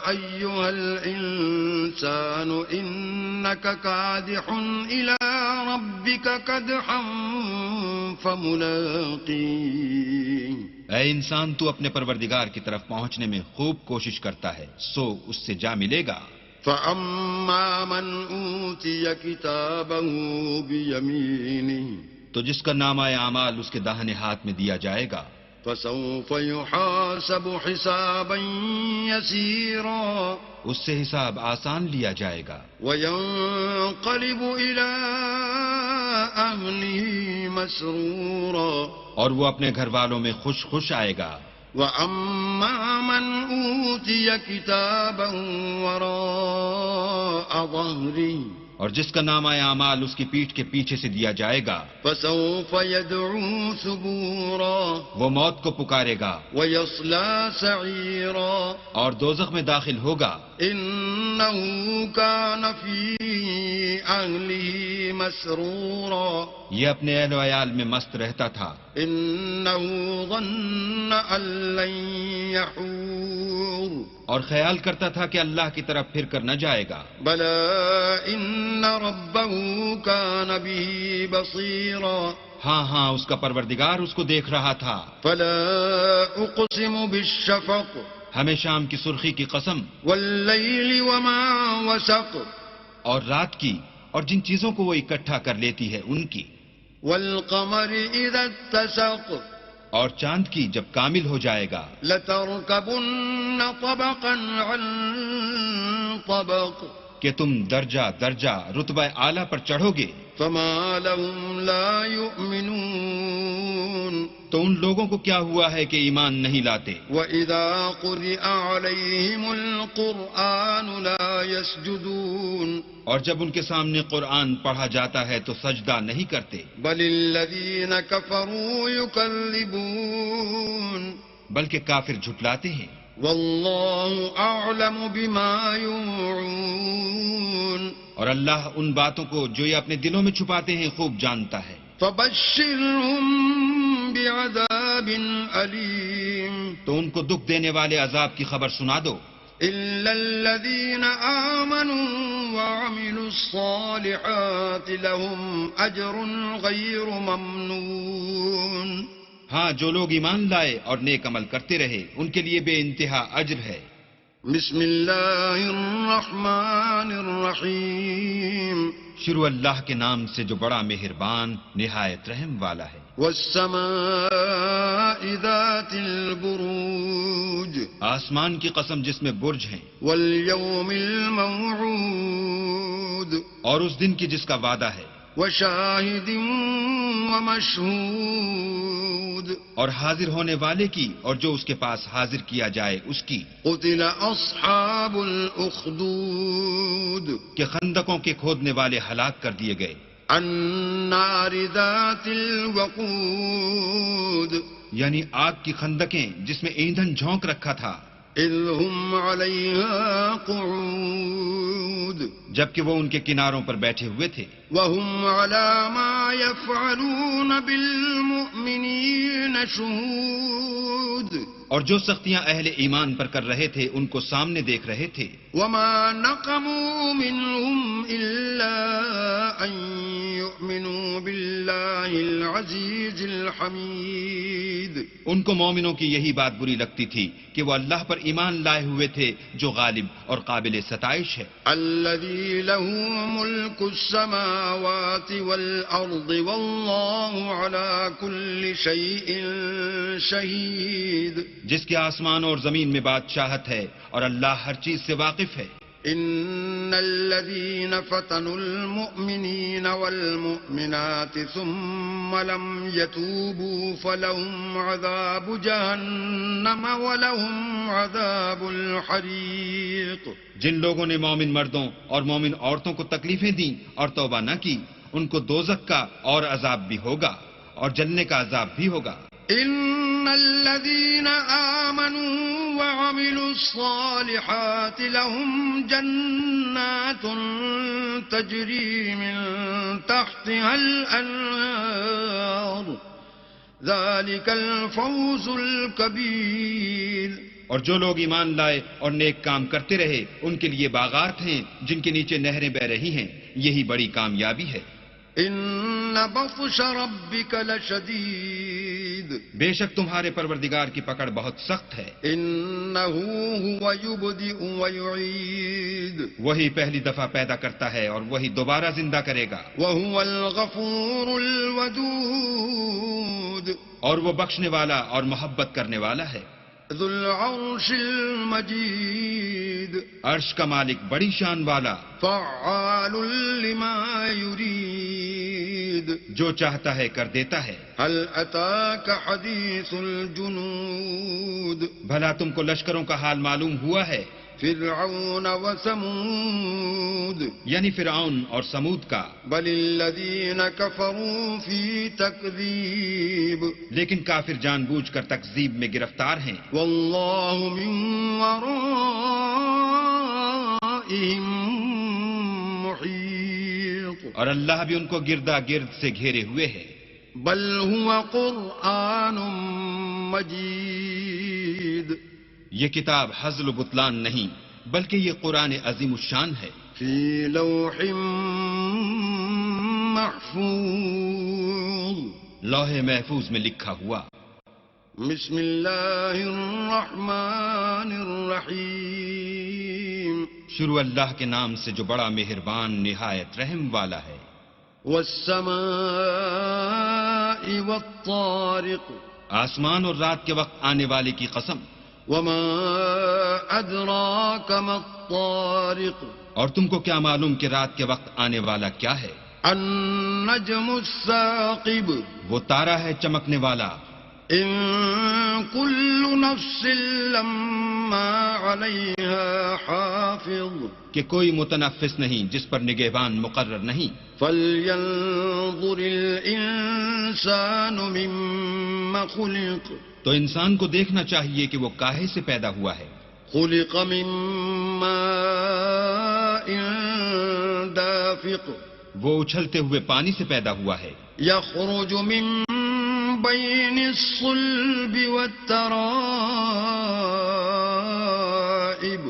A: أيها الإنسان إنك كادح إلى ربك كدحا فملاقيه
B: اے انسان تو اپنے پروردگار کی طرف پہنچنے میں خوب کوشش کرتا ہے سو اس سے جا ملے گا.
A: فأما من أوتي كتابه بيمينه
B: تو جس کا نامہ اعمال اس کے داہنے ہاتھ میں دیا جائے گا.
A: فسوف يحاسب حسابا يسيرا
B: اس سے حساب آسان لیا جائے گا.
A: وينقلب إلى أهله مسرورا
B: اور وہ اپنے گھر والوں میں خوش خوش آئے گا.
A: وأما من أوتي كتابا وراء ظهره
B: اور جس کا نامہ اعمال اس کی پیٹھ کے پیچھے سے دیا جائے گا.
A: فسوف يدعو ثبورا
B: وہ موت کو پکارے گا
A: ويصلى سعيرا
B: اور دوزخ میں داخل ہوگا.
A: إنه كان في أهله مسرورا
B: یہ اپنے اہل و عیال میں مست رہتا تھا.
A: إنه ظن أن لن يحور
B: اور خیال کرتا تھا کہ اللہ کی طرف پھر کر نہ جائے گا.
A: بلى إن ربه كان به بصيرا
B: ہاں ہاں اس کا پروردگار اس کو دیکھ رہا تھا.
A: فلا أقسم بالشفق
B: ہمیں شام کی سرخی کی قسم
A: والليل وما وسق
B: اور رات کی اور جن چیزوں کو وہ اکٹھا کر لیتی ہے ان کی.
A: والقمر إذا اتسق
B: اور چاند کی جب کامل ہو جائے گا.
A: لتركبن طبقا عن طبق
B: کہ تم درجہ درجہ رتبہ اعلیٰ پر چڑھو گے.
A: فما لهم لا يؤمنون
B: تو ان لوگوں کو کیا ہوا ہے کہ ایمان نہیں لاتے.
A: وإذا قرئ عليهم القرآن لا يسجدون
B: اور جب ان کے سامنے قرآن پڑھا جاتا ہے تو سجدہ نہیں کرتے.
A: بل الذين كفروا يكذبون
B: بلکہ کافر جھٹلاتے ہیں.
A: والله أعلم بما يوعون
B: اور اللہ ان باتوں کو جو یہ اپنے دلوں میں چھپاتے ہیں خوب جانتا ہے.
A: فبشرهم بعذاب أليم
B: تو ان کو دکھ دینے والے عذاب کی خبر سنا دو.
A: إلا الذين آمنوا وعملوا الصالحات لهم أجر غير ممنون
B: ہاں جو لوگ ایمان لائے اور نیک عمل کرتے رہے ان کے لیے بے انتہا اجر ہے.
A: بسم اللہ الرحمن الرحیم
B: شروع اللہ کے نام سے جو بڑا مہربان نہایت رحم والا ہے.
A: والسماء ذات البروج
B: آسمان کی قسم جس میں برج ہیں.
A: والیوم الموعود
B: اور اس دن کی جس کا وعدہ ہے.
A: وشاہد ومشہود
B: اور حاضر ہونے والے کی اور جو اس کے پاس حاضر کیا جائے اس کی.
A: قتل اصحاب الاخدود
B: کہ خندقوں کے کھودنے والے ہلاک کر دیے گئے.
A: النار ذات الوقود
B: یعنی آگ کی خندقیں جس میں ایندھن جھونک رکھا تھا،
A: إذ هم عليها قعود
B: جبکہ وہ ان کے کناروں پر بیٹھے ہوئے تھے،
A: وهم على ما يفعلون بالمؤمنين شهود
B: اور جو سختیاں اہل ایمان پر کر رہے تھے ان کو سامنے دیکھ رہے تھے۔
A: وما نقموا منهم إلا أن يؤمنوا بالله العزيز الحميد
B: ان کو مومنوں کی یہی بات بری لگتی تھی کہ وہ اللہ پر ایمان لائے ہوئے تھے جو غالب اور قابل ستائش ہے،
A: الذي له ملك السماوات والأرض والله على كل شيء شهيد
B: جس کے آسمان اور زمین میں بادشاہت ہے اور اللہ ہر چیز سے واقف ہے۔
A: إن الذين فتنوا المؤمنين والمؤمنات ثم لم يتوبوا فلهم عذاب جهنم ولهم عذاب الحريق
B: جن لوگوں نے مومن مردوں اور مومن عورتوں کو تکلیفیں دیں اور توبہ نہ کی، ان کو دوزخ کا اور عذاب بھی ہوگا اور جلنے کا عذاب بھی ہوگا۔
A: إن الذين آمنوا وعملوا الصالحات لهم جنات تجري من تحتها الأنهار ذلك الفوز الكبير
B: اور جو لوگ ایمان لائے اور نیک کام کرتے رہے ان کے لیے باغات ہیں جن کے نیچے نہریں بہ رہی ہیں، یہی بڑی کامیابی ہے۔
A: إن بطش ربك لشديد
B: بے شک تمہارے پروردگار کی پکڑ بہت سخت ہے،
A: إنه هو يبدئ ويعيد
B: وہی پہلی دفعہ پیدا کرتا ہے اور وہی دوبارہ زندہ کرے گا،
A: وهو الغفور الودود
B: اور وہ بخشنے والا اور محبت کرنے والا ہے۔
A: ذو العرش المجيد
B: عرش کا مالک بڑی شان والا،
A: فعال لما يريد
B: جو چاہتا ہے کر دیتا ہے۔
A: هل أتاك حديث الجنود
B: بھلا تم کو لشکروں کا حال معلوم ہوا ہے،
A: فرعون وثمود
B: یعنی فرعون اور سمود کا؟
A: بل الذين كفروا في تكذيب
B: لیکن کافر جان بوجھ کر تکذیب میں گرفتار ہیں،
A: والله من ورائهم محيط
B: اور اللہ بھی ان کو گردا گرد سے گھیرے ہوئے ہے۔
A: بل هو قرآن مجيد
B: یہ کتاب ہزل و بطلان نہیں بلکہ یہ قرآن عظیم الشان ہے،
A: في لوح محفوظ
B: لوح محفوظ میں لکھا ہوا۔
A: بسم الله الرحمن الرحيم
B: شروع اللہ کے نام سے جو بڑا مہربان نہایت رحم والا ہے۔
A: والسماء والطارق
B: آسمان اور رات کے وقت آنے والے کی قسم،
A: وما أدراك ما الطارق
B: اور تم کو کیا معلوم کہ رات کے وقت آنے والا کیا ہے؟
A: النجم الثاقب
B: وہ تارا ہے چمکنے والا۔
A: إن كل نفس لما عليها حافظ
B: کہ کوئی متنفس نہیں جس پر نگہبان مقرر نہیں۔
A: فلينظر الإنسان مما خلق
B: تو انسان کو دیکھنا چاہیے کہ وہ کاہے سے پیدا ہوا ہے۔
A: خلق من ماء دافق
B: وہ اچھلتے ہوئے پانی سے پیدا ہوا ہے،
A: يخرج من بين الصلب والترائب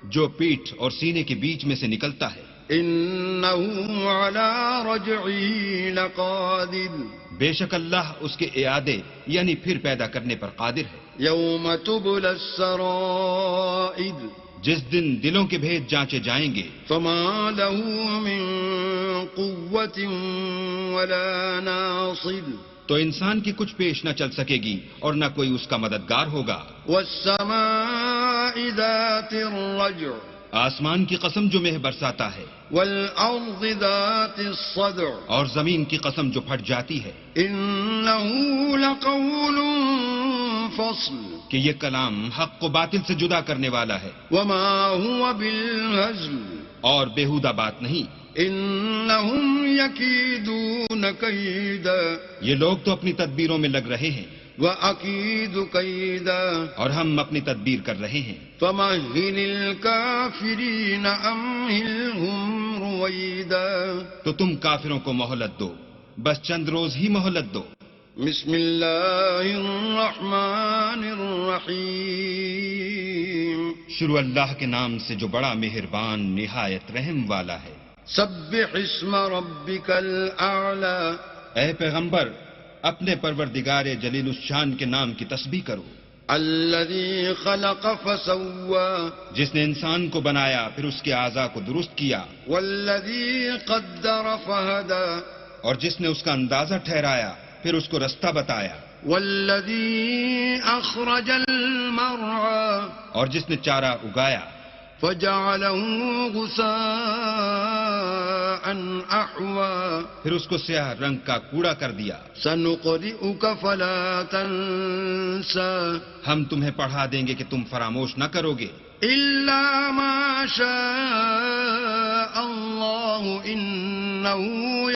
B: جو پیٹھ اور سینے کے بیچ میں سے نکلتا ہے۔
A: إنه على رجعه لقادر
B: بے شک اللہ اس کے اعادے یعنی پھر پیدا کرنے پر قادر ہے۔
A: يوم تبلى السرائر
B: جس دن دلوں کے بھید جانچے جائیں گے،
A: فما له من قوة ولا ناصر
B: تو انسان کی کچھ پیش نہ چل سکے گی اور نہ کوئی اس کا مددگار ہوگا۔
A: والسماء ذات الرجع
B: آسمان کی قسم جو مہ برساتا ہے،
A: والأرض ذات الصدع
B: اور زمین کی قسم جو پھٹ جاتی ہے،
A: إنه لقول فصل
B: کہ یہ کلام حق و باطل سے جدا کرنے والا ہے
A: وما هو بالهزل
B: اور بیہودہ بات نہیں۔
A: إنهم يكيدون كيدا
B: یہ لوگ تو اپنی تدبیروں میں لگ رہے ہیں۔
A: وأكيد كيدا
B: اور ہم اپنی تدبیر کر رہے ہیں.
A: فمهل الكافرين أمهلهم رويدا.
B: تو تم کافروں کو مہلت دو، بس چند روز ہی مہلت دو.
A: بسم الله الرحمن الرحيم.
B: شروع اللہ کے نام سے جو بڑا مہربان نہایت رحم والا ہے.
A: سبح اسم ربك الأعلى.
B: اے پیغمبر، اپنے پروردگار جلیل الشان کے نام کی تسبیح کرو.
A: الذي خلق فسوى.
B: جس نے انسان کو بنایا پھر اس کے اعضاء کو درست کیا،
A: والذي قدر فهدى.
B: اور جس نے اس کا اندازہ ٹھہرایا پھر اس کو رستہ بتایا،
A: والذي أخرج المرعى.
B: اور جس نے چارہ اگایا
A: فجعله غثاء أحوى.
B: پھر اس کو سیاہ رنگ کا کوڑا کر دیا.
A: سنقرئك فلا تنسى.
B: ہم تمہیں پڑھا دیں گے کہ تم فراموش نہ کرو گے،
A: إلا ما شاء الله إنه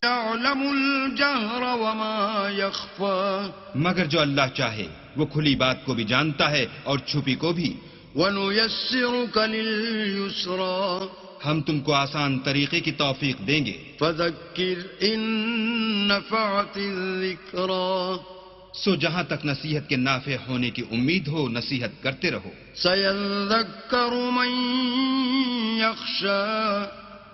A: يعلم الجهر وما يخفى.
B: مگر جو اللہ چاہے وہ کھلی بات کو بھی جانتا ہے اور چھپی کو بھی.
A: ونيسرك لليسرى.
B: ہم تم کو آسان طریقے کی توفیق دیں گے.
A: فذكر إن نفعت الذكرى.
B: سو جہاں تک نصیحت کے نافع ہونے کی امید ہو نصیحت کرتے رہو.
A: سيذكر من يخشى.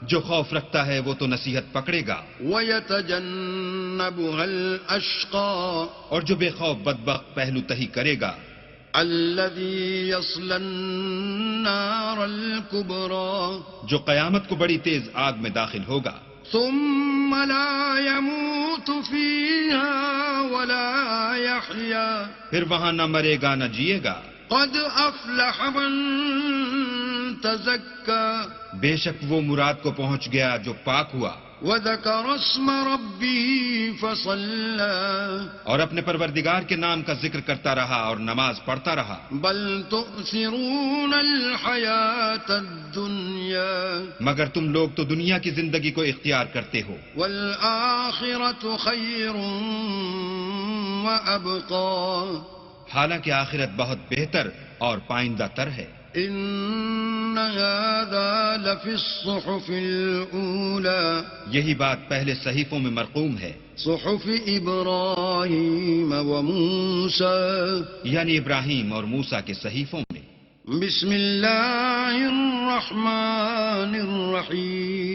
B: جو خوف رکھتا ہے وہ تو نصیحت پکڑے گا،
A: ويتجنبها الأشقى.
B: اور جو بے خوف بدبخت پہلو تہی کرے گا،
A: الذي يصلى النار الكبرى.
B: جو قیامت کو بڑی تیز آگ میں داخل ہوگا،
A: ثم لا يموت فيها ولا يحيا.
B: پھر وہاں نہ مرے گا نہ جیے گا.
A: قد أفلح من تزكى.
B: بے شک وہ مراد کو پہنچ گیا جو پاک ہوا،
A: وذكر اسم ربه فصلى.
B: اور اپنے پروردگار کے نام کا ذکر کرتا رہا اور نماز پڑھتا رہا.
A: بل تؤثرون الحياة الدنيا.
B: مگر تم لوگ تو دنیا کی زندگی کو اختیار کرتے ہو،
A: والآخرة خير وأبقى.
B: حالانکہ آخرت بہت بہتر اور پائندہ تر ہے.
A: إن هذا لفي الصحف الأولى.
B: یہی بات پہلے صحیفوں میں مرقوم ہے،
A: صحف إبراهيم وموسى.
B: یعنی ابراہیم اور موسیٰ کے صحیفوں میں.
A: بسم الله الرحمن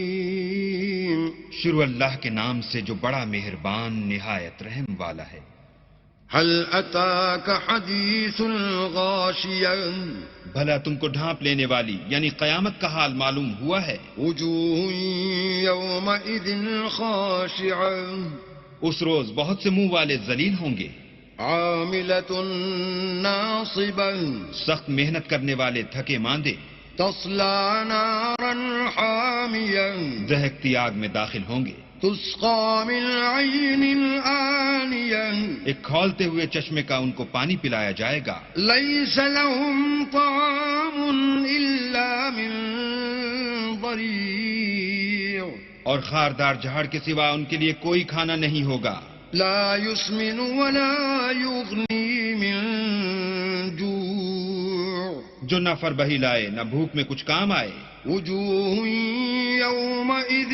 A: الرحيم.
B: شروع اللہ کے نام سے جو بڑا مہربان نہایت رحم والا ہے.
A: هل أتاك حديث الغاشية.
B: بھلا تم کو ڈھانپ لینے والی یعنی قیامت کا حال معلوم ہوا ہے؟
A: وجوه يومئذ خاشعة.
B: اس روز بہت سے منہ والے ذلیل ہوں گے،
A: عاملة ناصبة.
B: سخت محنت کرنے والے تھکے ماندے،
A: تصلى نارا حامية.
B: دہکتی آگ میں داخل ہوں گے،
A: تسقى من عين آنية.
B: ایک کھولتے ہوئے چشمے کا ان کو پانی پلایا جائے گا.
A: ليس لهم طعام إلا من ضريع.
B: اور خاردار جھاڑ کے سوا ان کے لیے کوئی کھانا نہیں ہوگا.
A: لا يسمن ولا يغني من جوع.
B: جو نہ فربہی لائے نہ بھوک میں کچھ کام آئے.
A: وجوه يومئذ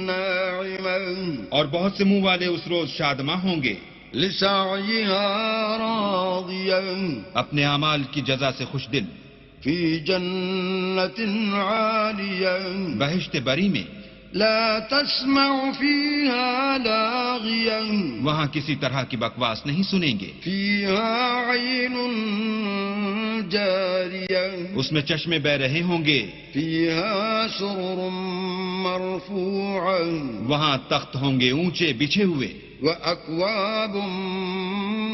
A: ناعمة.
B: اور بہت سے منہ والے اس روز شادماں ہوں گے،
A: لسعيها راضية.
B: اپنے اعمال کی جزا سے خوش دل،
A: في جنة عالية.
B: بہشت بری میں،
A: لا تسمع فيها لاغية.
B: وہاں کسی طرح کی بکواس نہیں سنیں گے.
A: فيها عين جارية.
B: اس میں چشمے بہ رہے ہوں گے.
A: فيها سرر مرفوعة.
B: وہاں تخت ہوں گے اونچے بچھے ہوئے،
A: وأكواب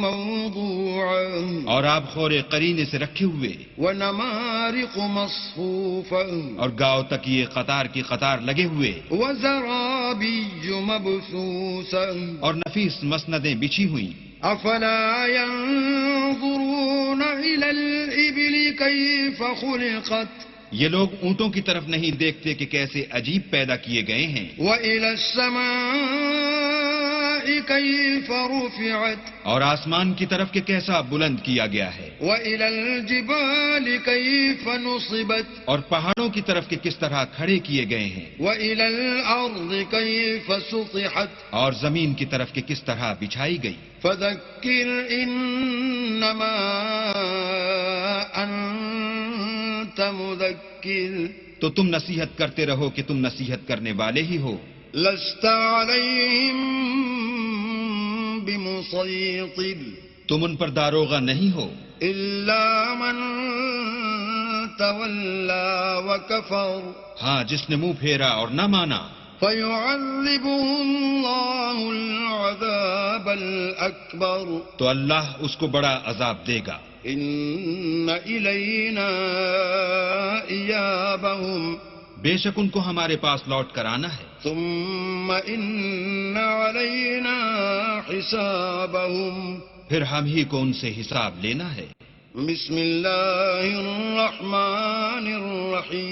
A: موضوعة.
B: اور آب خورے قرینے سے رکھے ہوئے،
A: ونمارق مصفوفة.
B: اور گاؤں تک یہ قطار کی قطار لگے ہوئے،
A: وزرابي مبثوثة.
B: اور نفیس مسندیں بچھی ہوئی.
A: أفلا ينظرون إلى الإبل كيف خلقت.
B: یہ لوگ اونٹوں کی طرف نہیں دیکھتے کہ کیسے عجیب پیدا کیے گئے ہیں.
A: وإلى السماء كيف رفعت
B: اور آسمان کی طرف کہ کیسا بلند کیا گیا ہے،
A: وإلى الجبال كيف نصبت
B: اور پہاڑوں کی طرف کہ کس طرح کھڑے کیے گئے ہیں،
A: وإلى الأرض كيف سطحت
B: اور زمین کی طرف کہ کس طرح بچھائی گئی۔
A: فذكر إنما أنت مذكر
B: تو تم نصیحت کرتے رہو کہ تم نصیحت کرنے والے ہی ہو،
A: لست عليهم بمسيطر
B: تم ان پر داروغہ نہیں ہو،
A: إلا من تولى وكفر
B: ہاں جس نے منہ پھیرا اور نہ مانا،
A: فيعذبه الله العذاب الأكبر
B: تو اللہ اس کو بڑا عذاب دے گا۔
A: إن إلينا إيابهم
B: بے شک ان کو ہمارے پاس لوٹ کر آنا ہے،
A: ثم إن علينا حسابهم
B: پھر ہم ہی کو ان سے حساب لینا ہے۔
A: بسم الله الرحمن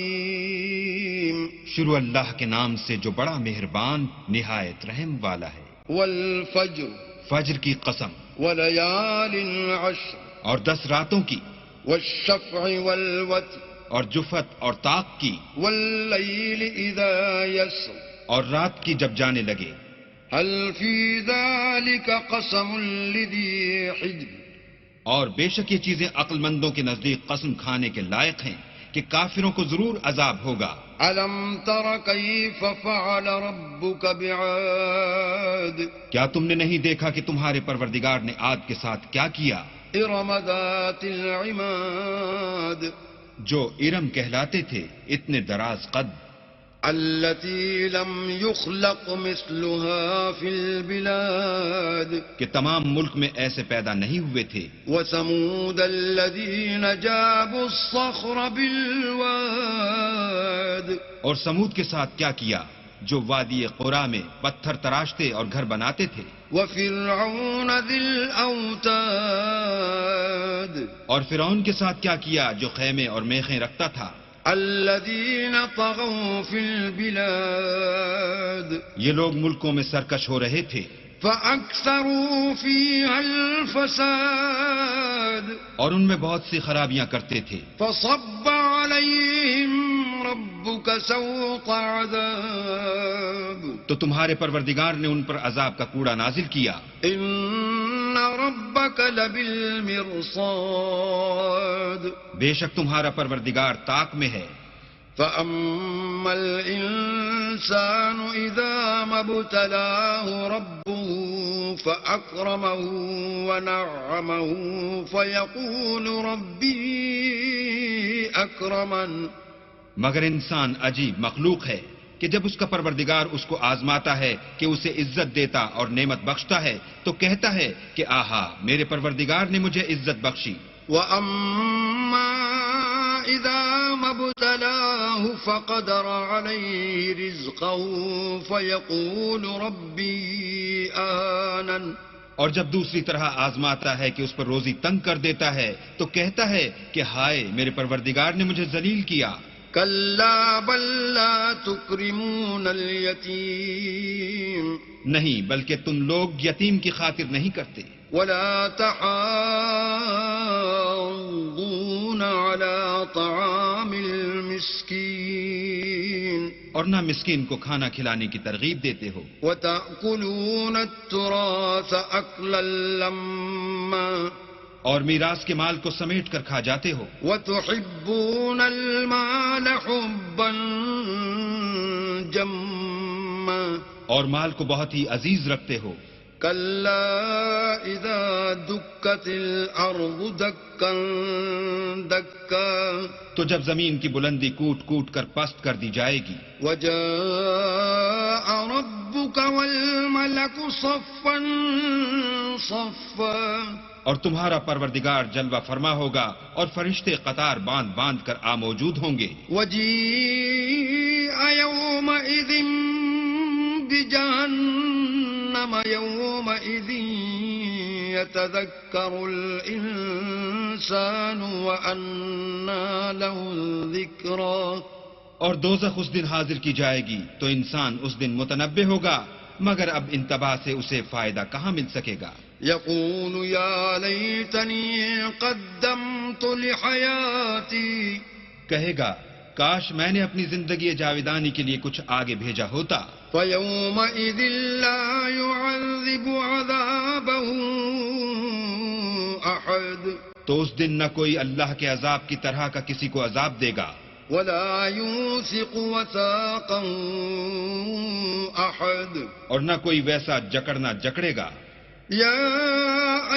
A: الرحيم
B: شروع اللہ کے نام سے جو بڑا مہربان نہایت رحم والا ہے۔
A: والفجر
B: فجر کی قسم،
A: وليال عشر
B: اور 10 راتوں کی،
A: والشفع والوتر
B: اور جفت اور طاق کی،
A: والليل إذا يسر
B: اور رات کی جب جانے لگے۔
A: هل في ذلك قسم لذي حجر
B: اور بے شک یہ چیزیں عقل مندوں کے نزدیک قسم کھانے کے لائق ہیں کہ کافروں کو ضرور عذاب ہوگا۔
A: ألم تر كيف فعل ربك بعاد
B: کیا تم نے نہیں دیکھا کہ تمہارے پروردگار نے عاد کے ساتھ کیا کیا،
A: إرم ذات العماد
B: جو ارم کہلاتے تھے، اتنے دراز قد،
A: التي لم يخلق مثلها في البلاد
B: کہ تمام ملک میں ایسے پیدا نہیں ہوئے تھے۔
A: وثمود الذين جابوا الصخر بالواد
B: اور سمود کے ساتھ کیا کیا جو وادی قرا میں پتھر تراشتے اور گھر بناتے تھے۔
A: وفرعون ذي الأوتاد
B: اور فرعون کے ساتھ کیا کیا جو خیمے اور میخیں رکھتا تھا۔
A: الذين طغوا في البلاد
B: یہ لوگ ملکوں میں سرکش ہو رہے تھے،
A: فأكثروا فيها الفساد
B: اور ان میں بہت سی خرابیاں کرتے تھے۔
A: فصب عليهم ربك سوط عذاب
B: تو تمہارے پروردگار نے ان پر عذاب کا کوڑا نازل کیا۔
A: إن ربك لبالمرصاد
B: بے شک تمہارا پروردگار طاق میں ہے۔
A: فأما الإنسان إذا ما ابتلاه ربه فأكرمه ونعمه فيقول ربي أكرمن
B: مگر انسان عجیب مخلوق ہے کہ جب اس کا پروردگار اس کو آزماتا ہے کہ اسے عزت دیتا اور نعمت بخشتا ہے تو کہتا ہے کہ آہا میرے پروردگار نے مجھے عزت بخشی۔
A: وأما إذا ما ابتلاه فقدر عليه رزقه فيقول ربي أهانن
B: اور جب دوسری طرح آزماتا ہے کہ اس پر روزی تنگ کر دیتا ہے تو کہتا ہے کہ ہائے میرے پروردگار نے مجھے ذلیل کیا۔
A: كلا بل لا تكرمون اليتيم
B: نہیں بلکہ تم لوگ یتیم کی خاطر نہیں کرتے،
A: ولا تحاضون على طعام المسكين
B: اور نہ مسکین کو کھانا کھلانے کی ترغیب دیتے ہو،
A: وتأكلون التراث أكلا لما
B: اور میراث کے مال کو سمیٹ کر کھا جاتے ہو،
A: وتحبون المال حبا جما
B: اور مال کو بہت ہی عزیز رکھتے ہو۔
A: كلا إذا دكت الأرض دكا دكا
B: تو جب زمین کی بلندی کوٹ کوٹ کر پست کر دی جائے گی،
A: وجاء ربك والملك صفا صفا
B: اور تمہارا پروردگار جلوہ فرما ہوگا اور فرشتے قطار باندھ باندھ کر آ موجود ہوں گے۔
A: وجيء يومئذ بجهنم يومئذ يتذكر الإنسان وأنى له الذكرى
B: اور دوزخ اس دن حاضر کی جائے گی تو انسان اس دن متنبہ ہوگا مگر اب انتباہ سے اسے فائدہ کہاں مل سکے گا.
A: يقول يا ليتني قدمت لحياتي
B: کہے گا کاش میں نے اپنی زندگی جاویدانی کے لیے کچھ آگے بھیجا ہوتا.
A: فيومئذ لا يعذب عذابه أحد
B: تو اس دن نہ کوئی اللہ کے عذاب کی طرح کا کسی کو عذاب دے گا
A: ولا يوثق وثاقا أحد
B: اور نہ کوئی ویسا جکڑنا جکڑے گا.
A: يا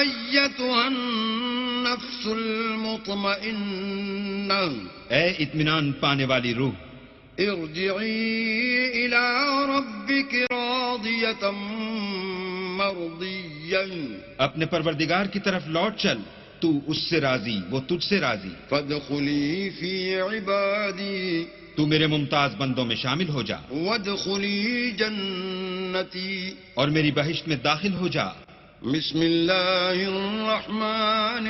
A: أيتها النفس المطمئنة
B: اے اطمینان پانے والی روح،
A: ارجعي إلى ربك راضية مرضية
B: اپنے پروردگار کی طرف لوٹ چل، تو اس سے راضی، وہ تجھ سے راضی.
A: فادخلي في عبادي
B: تو میرے ممتاز بندوں میں شامل ہو جا
A: وادخلي جنتي.
B: اور میری بہشت میں داخل ہو جا.
A: بسم الله الرحمن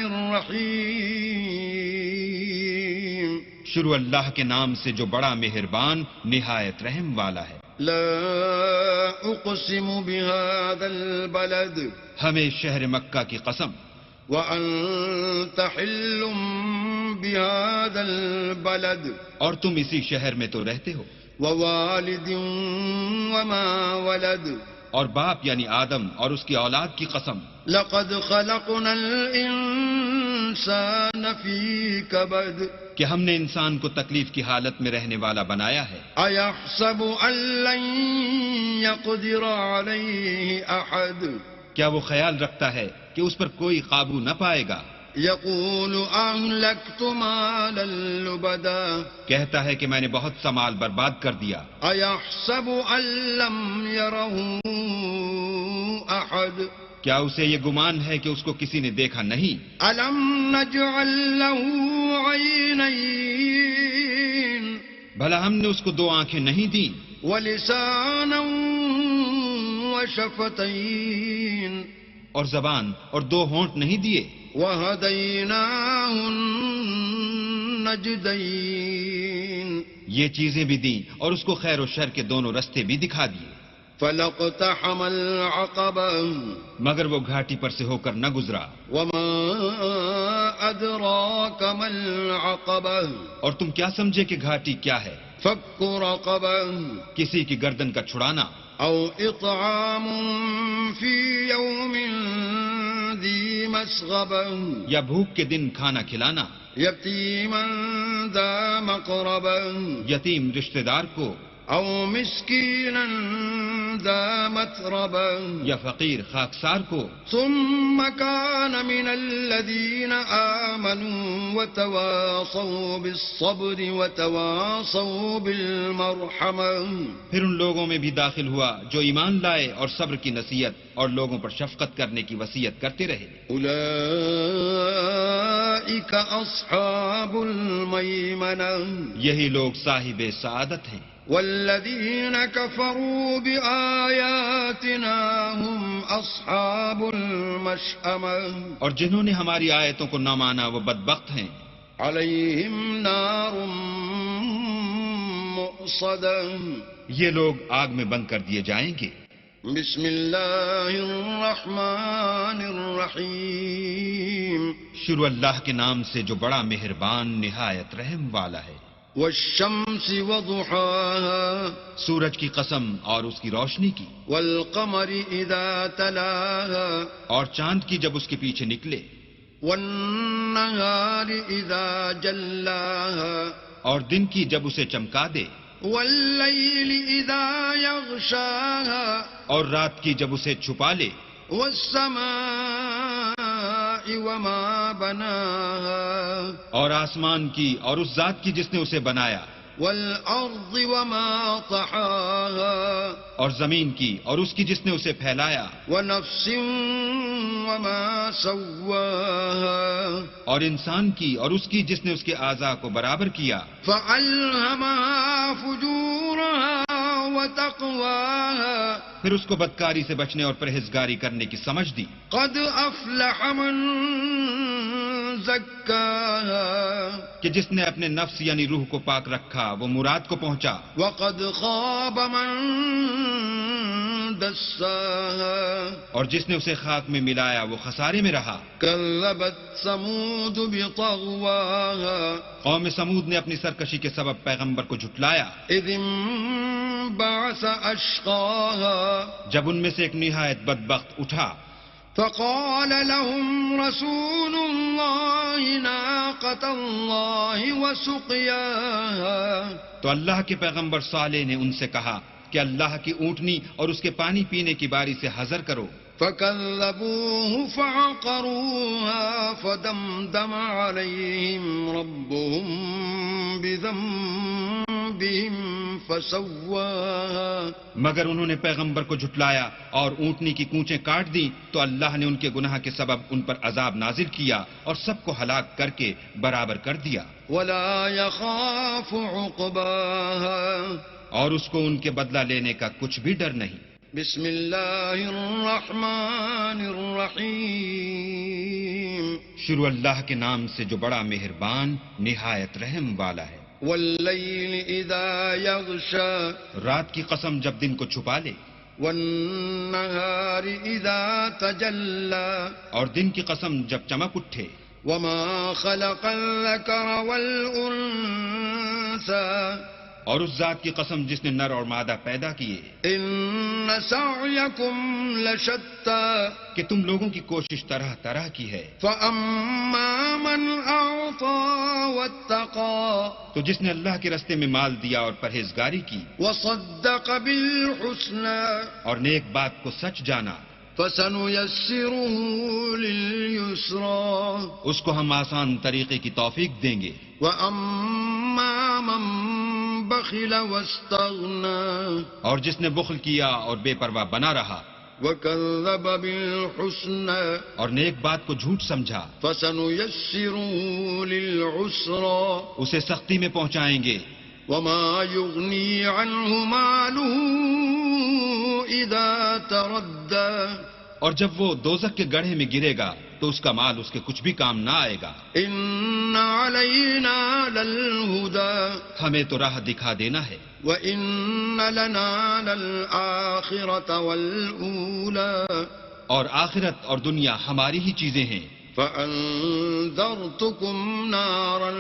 A: الرحيم.
B: شروع اللہ کے نام سے جو بڑا مہربان نہایت رحم والا ہے.
A: لا أقسم بهذا البلد
B: ہمیں شہر مکہ کی قسم،
A: وأنت حل بهذا البلد
B: اور تم اسی شہر میں تو رہتے ہو،
A: ووالد وما ولد.
B: اور باپ یعنی آدم اور اس کی اولاد کی قسم،
A: لقد خلقنا الإنسان في كبد.
B: کہ ہم نے انسان کو تکلیف کی حالت میں رہنے والا بنایا ہے.
A: أيحسب أن لن يقدر عليه أحد.
B: کیا وہ خیال رکھتا ہے کہ اس پر کوئی قابو نہ پائے گا؟
A: يقول أهلكت مالا لبدا.
B: کہتا ہے کہ میں نے بہت سا مال برباد کر دیا.
A: أيحسب أن لم يره أحد.
B: کیا اسے یہ گمان ہے کہ اس کو کسی نے دیکھا نہیں؟
A: ألم نجعل له عينين
B: بھلا ہم نے اس کو دو آنکھیں نہیں دیں،
A: ولسانا وشفتين
B: اور زبان اور دو ہونٹ نہیں دیے؟
A: وهديناه النجدين.
B: یہ چیزیں بھی دیں اور اس کو خیر و شر کے دونوں رستے بھی دکھا دیے.
A: فلاقتحم العقبة
B: مگر وہ گھاٹی پر سے ہو کر نہ گزرا.
A: وما أدراك ما العقبة.
B: اور تم کیا سمجھے کہ گھاٹی کیا ہے؟
A: فك رقبة
B: کسی کی گردن کا چھڑانا،
A: أو إطعام في يوم ذي مسغبة
B: یا بھوک کے دن کھانا کھلانا،
A: يتيما ذا مقربة
B: یتیم رشتہ دار کو،
A: أو مسكينا ذا متربة
B: یا فقیر خاکسار کو.
A: ثم كان من الذين آمنوا وتواصوا بالصبر وتواصوا بالمرحمة.
B: پھر ان لوگوں میں بھی داخل ہوا جو ایمان لائے اور صبر کی نصیحت اور لوگوں پر شفقت کرنے کی وصیت کرتے رہے.
A: أولئك أصحاب الميمنة.
B: یہی لوگ صاحب سعادت ہیں.
A: والذين كفروا بآياتنا هم أصحاب المشأمة.
B: اور جنہوں نے ہماری آیتوں کو نہ مانا وہ بدبخت ہیں.
A: عليهم نار مؤصدة.
B: یہ لوگ آگ میں بند کر دیے جائیں گے.
A: بسم الله الرحمن الرحيم.
B: شروع اللہ کے نام سے جو بڑا مہربان نہایت رحم والا ہے.
A: والشمس وضحاها.
B: سورج کی قسم اور اس کی روشنی کی.
A: والقمر إذا تلاها.
B: اور چاند کی جب اس کے پیچھے نکلے.
A: والنهار إذا جلاها.
B: اور دن کی جب اسے چمکا دے.
A: والليل إذا يغشاها.
B: اور رات کی جب اسے چھپا لے.
A: والسماء وما بناها.
B: اور آسمان کی اور اس ذات کی جس نے اسے بنایا.
A: والأرض وما طحاها.
B: اور زمین کی اور اس کی جس نے اسے پھیلایا.
A: ونفس وما سواها.
B: اور انسان کی اور اس کی جس نے اس کے اعضاء کو برابر کیا.
A: فألهمها فجورها وتقواها.
B: پھر اس کو بدکاری سے بچنے اور پرہیزگاری کرنے کی سمجھ دی.
A: قد أفلح من زكاها.
B: کہ جس نے اپنے نفس یعنی روح کو پاک رکھا وہ مراد کو پہنچا.
A: وقد خاب من دساها
B: اور جس نے اسے خاک میں ملایا وہ خسارے میں رہا.
A: كذبت ثمود بطغواها
B: قوم سمود نے اپنی سرکشی کے سبب پیغمبر کو جھٹلایا
A: إذ انبعث أشقاها
B: جب ان میں سے ایک نہایت بدبخت اٹھا.
A: فقال لهم رسول الله ناقة الله وسقياها
B: تو اللہ کے پیغمبر صالح نے ان سے کہا کہ اللہ کی اونٹنی اور اس کے پانی پینے کی باری سے حذر کرو.
A: فكذبوه فعقروها فدمدم عليهم ربهم بذنبهم فسواها.
B: مگر انہوں نے پیغمبر کو جھٹلایا اور اونٹنی کی کونچیں کاٹ دی تو اللہ نے ان کے گناہ کے سبب ان پر عذاب نازل کیا اور سب کو ہلاک کر کے برابر کر دیا.
A: ولا يخاف عقباها
B: اور اس کو ان کے بدلہ لینے کا کچھ بھی ڈر نہیں.
A: بسم الله الرحمن الرحيم
B: شروع اللہ کے نام سے جو بڑا مہربان نہایت رحم والا ہے.
A: والليل إذا يغشى
B: رات کی قسم جب دن کو چھپا لے
A: والنهار إذا تجلى
B: اور دن کی قسم جب چمک اٹھے.
A: وما خلق الذكر والأنثى
B: اور اس ذات کی قسم جس نے نر اور مادہ پیدا کیے.
A: إن سعيكم لشتى
B: کہ تم لوگوں کی کوشش طرح طرح کی ہے.
A: فأما من أعطى واتقى
B: تو جس نے اللہ کے رستے میں مال دیا اور پرہیزگاری کی
A: وصدق بالحسنى
B: اور نیک بات کو سچ جانا
A: فسنيسره لليسرى
B: اس کو ہم آسان طریقے کی توفیق دیں گے.
A: وأما من بخل واستغنى
B: اور جس نے بخل کیا اور بے پرواہ بنا رہا
A: وكذب بالحسنى
B: اور نیک بات کو جھوٹ سمجھا
A: فسنيسره للعسرى
B: اسے سختی میں پہنچائیں گے.
A: وما يغني عنه ماله إذا تردى
B: اور جب وہ دوزخ کے گڑھے میں گرے گا تو اس کا مال اس کے کچھ بھی کام نہ آئے گا.
A: إن علينا للهدى
B: ہمیں تو راہ دکھا دینا ہے.
A: وإن لنا للآخرة والأولى
B: اور آخرت اور دنیا ہماری ہی چیزیں ہیں.
A: فأنذرتكم نارا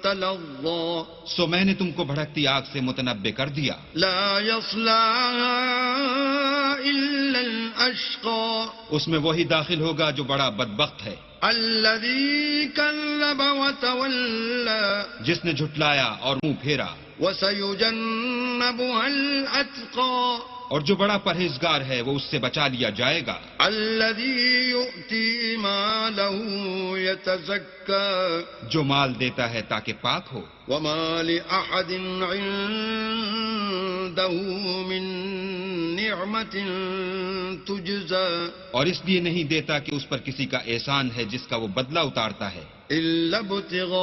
A: تلظى
B: سو میں نے تم کو بھڑکتی آگ سے متنبع کر دیا.
A: لا يصلاها إلا الأشقى
B: اس میں وہی داخل ہوگا جو بڑا بدبخت ہے.
A: الذي كذب وتولى
B: جس نے جھٹلایا اور منہ پھیرا.
A: وسيجنبها الأتقى
B: اور جو بڑا پرہیزگار ہے وہ اس سے بچا لیا جائے گا.
A: الذي يؤتي ماله يتزكى
B: جو مال دیتا ہے تاکہ پاک ہو.
A: وما لأحد عنده من نعمة تجزى
B: اور اس لیے نہیں دیتا کہ اس پر کسی کا احسان ہے جس کا وہ بدلہ اتارتا ہے.
A: إلا ابتغاء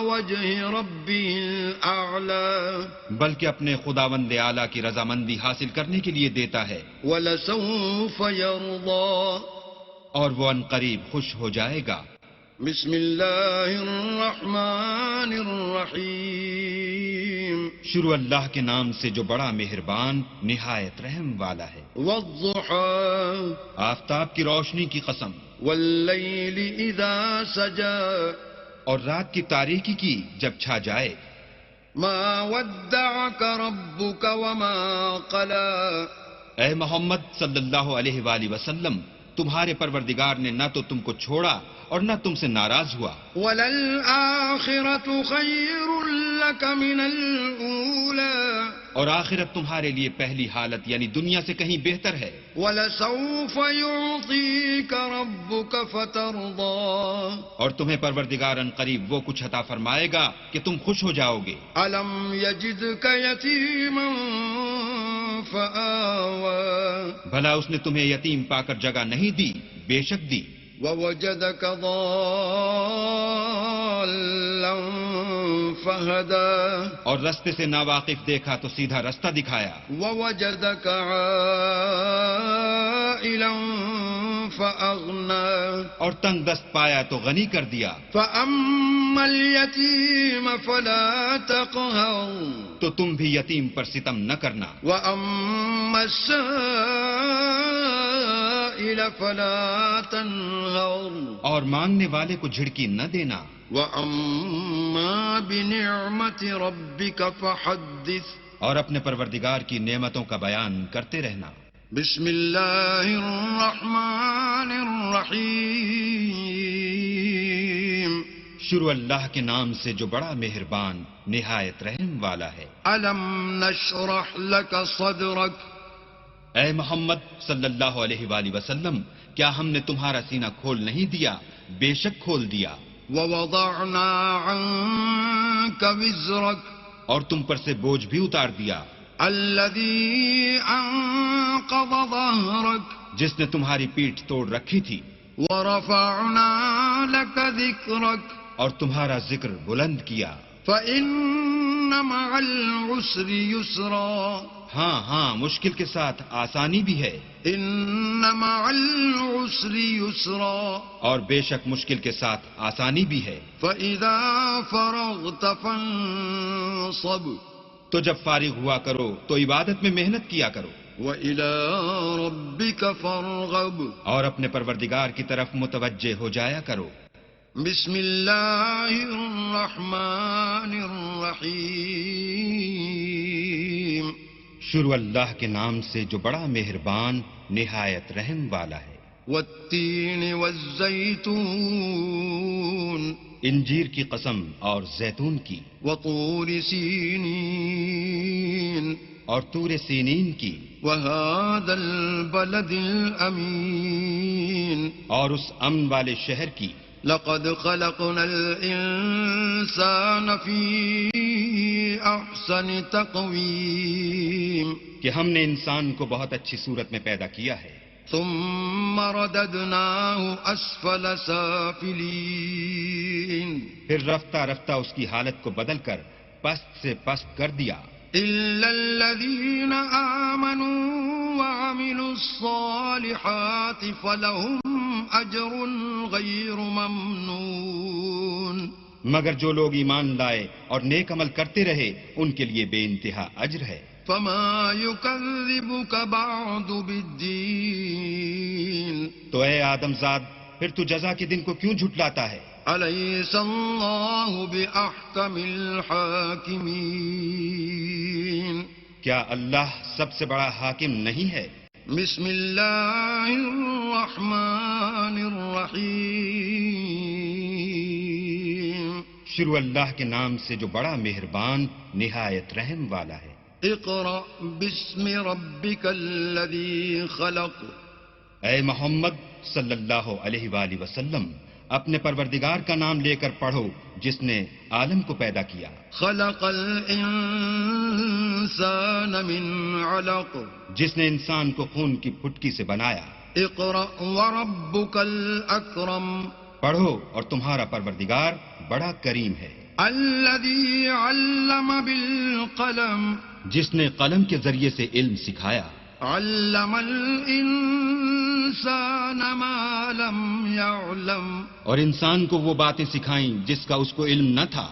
A: وجه ربه الأعلى
B: بلکہ اپنے خداوند اعلیٰ کی رضامندی حاصل کرنے کے لیے دیتا ہے.
A: ولسوف يرضى
B: اور وہ ان قریب خوش ہو جائے گا.
A: بسم الله الرحمن الرحيم
B: شروع اللہ کے نام سے جو بڑا مہربان نہایت رحم والا ہے.
A: والضحى
B: آفتاب کی روشنی کی قسم
A: والليل إذا سجى
B: اور رات کی تاریکی کی جب چھا جائے.
A: ما ودعك ربك وما قلى
B: اے محمد صلی اللہ علیہ وآلہ وسلم تمہارے پروردگار نے نہ تو تم کو چھوڑا اور نہ تم سے ناراض ہوا.
A: وَلَلْآخِرَةُ خَيْرٌ لَكَ مِنَ الْأُولَى
B: اور آخرت تمہارے لیے پہلی حالت یعنی دنیا سے کہیں بہتر ہے.
A: وَلَسَوْفَ يُعْطِيكَ رَبُّكَ فَتَرْضَى
B: اور تمہیں پروردگار ان قریب وہ کچھ عطا فرمائے گا کہ تم خوش ہو جاؤ گے.
A: أَلَمْ يَجِدْكَ يَتِيمًا فَآوَى
B: بھلا اس نے تمہیں یتیم پا کر جگہ نہیں دی؟ بے شک دی.
A: وَوَجَدَكَ ضَالًّا فَهَدَى
B: اور رستے سے ناواقف دیکھا تو سیدھا رستہ دکھایا.
A: وَوَجَدَكَ عَائِلًا فأغنى
B: اور تنگ دست پایا تو غنی کر دیا.
A: فأما اليتيم فلا تقهر
B: تو تم بھی یتیم پر ستم نہ کرنا.
A: وأما السائل فلا تنهر
B: اور مانگنے والے کو جھڑکی نہ دینا.
A: وأما بنعمة ربك فحدث
B: اور اپنے پروردگار کی نعمتوں کا بیان کرتے رہنا.
A: بسم اللہ الرحمن الرحیم.
B: شروع اللہ کے نام سے جو بڑا مہربان نہایت رحم والا ہے.
A: الم نشرح لك صدرك
B: اے محمد صلی اللہ علیہ وآلہ وسلم، کیا ہم نے تمہارا سینہ کھول نہیں دیا؟ بے شک کھول دیا.
A: ووضعنا عنك وزرك
B: اور تم پر سے بوجھ بھی اتار دیا.
A: الذي انقض ظهرك
B: جس نے تمہاری پیٹھ توڑ رکھی تھی.
A: ورفعنا لك ذكرك
B: اور تمہارا ذکر بلند کیا.
A: فإن مع العسر يسرا
B: ہاں ہاں، مشکل کے ساتھ آسانی بھی ہے.
A: ان مع العسر يسرا
B: اور بے شک مشکل کے ساتھ آسانی بھی ہے.
A: فإذا فرغت فانصب
B: تو جب فارغ ہوا کرو تو عبادت میں محنت کیا کرو.
A: وإلى ربك فارغب
B: اور اپنے پروردگار کی طرف متوجہ ہو جایا کرو.
A: بسم اللہ الرحمن الرحیم.
B: شروع اللہ کے نام سے جو بڑا مہربان نہایت رحم والا ہے.
A: والتین والزیتون
B: انجیر کی قسم اور زیتون کی.
A: وطور سینین
B: اور طور سینین کی.
A: وهذا البلد الأمين
B: اور اس امن والے شہر کی.
A: لقد خلقنا الإنسان في أحسن تقويم
B: کہ ہم نے انسان کو بہت اچھی صورت میں پیدا کیا ہے.
A: ثم رددناه أسفل سافلين
B: پھر رفتہ رفتہ اس کی حالت کو بدل کر پست سے پست کر دیا.
A: إلا الذين آمنوا وعملوا الصالحات فلهم أجر غير ممنون.
B: مگر جو لوگ ایمان لائے اور نیک عمل کرتے رہے ان کے لیے بے انتہا اجر ہے.
A: فما يكذبك بعد بالدين.
B: تو اے آدم زاد، پھر تو جزا کے دن کو کیوں جھٹلاتا ہے؟
A: أليس الله بأحكم الحاكمين.
B: کیا اللہ سب سے بڑا حاکم نہیں ہے؟
A: بسم اللہ الرحمن الرحیم.
B: شروع اللہ کے نام سے جو بڑا مہربان نہایت رحم والا ہے.
A: اقرأ باسم ربک الذی خلق.
B: اے محمد صلی اللہ علیہ وآلہ وسلم، اپنے پروردگار کا نام لے کر پڑھو جس نے عالم کو پیدا کیا.
A: خلق الانسان من علق.
B: جس نے انسان کو خون کی پھٹکی سے بنایا.
A: اقرأ وربک الاکرم.
B: پڑھو اور تمہارا پروردگار بڑا کریم ہے.
A: الذی علم بالقلم.
B: جس نے قلم کے ذریعے سے علم سکھایا.
A: علم الانسان ما لم يعلم.
B: اور انسان کو وہ باتیں سکھائیں جس کا اس کو علم نہ تھا.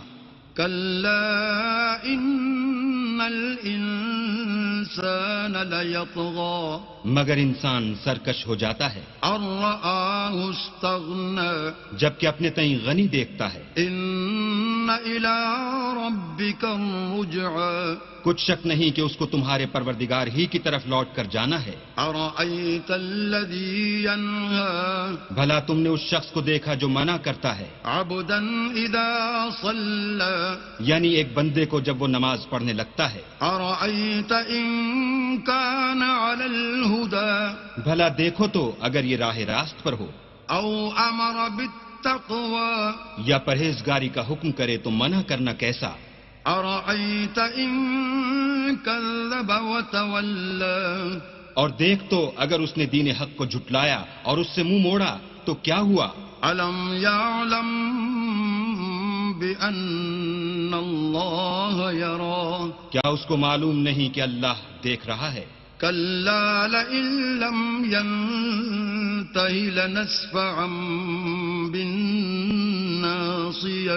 A: کلا ان الانسان لیطغی.
B: مگر انسان سرکش ہو جاتا ہے.
A: ان رآہ استغنی.
B: جبکہ اپنے تئیں غنی دیکھتا ہے.
A: ان الی ربک الرجعی.
B: کچھ شک نہیں کہ اس کو تمہارے پروردگار ہی کی طرف لوٹ کر جانا ہے.
A: ارأیت الذی ینہی.
B: بھلا تم نے اس شخص کو دیکھا جو منع کرتا ہے.
A: عبدا اذا صلی.
B: یعنی ایک بندے کو جب وہ نماز پڑھنے لگتا ہے.
A: ارأیت ان کان علی الہدی.
B: بھلا دیکھو تو اگر یہ راہ راست پر ہو.
A: او امر بالتقوی.
B: یا پرہیزگاری کا حکم کرے تو منع کرنا کیسا.
A: ارأیت ان کذب وتولی.
B: اور دیکھ تو اگر اس نے دین حق کو جھٹلایا اور اس سے منہ موڑا تو کیا ہوا.
A: الم یعلم بأن اللہ یری.
B: کیا اس کو معلوم نہیں کہ اللہ دیکھ رہا ہے.
A: کلا لئن لم ينته لنسفعا بالناصية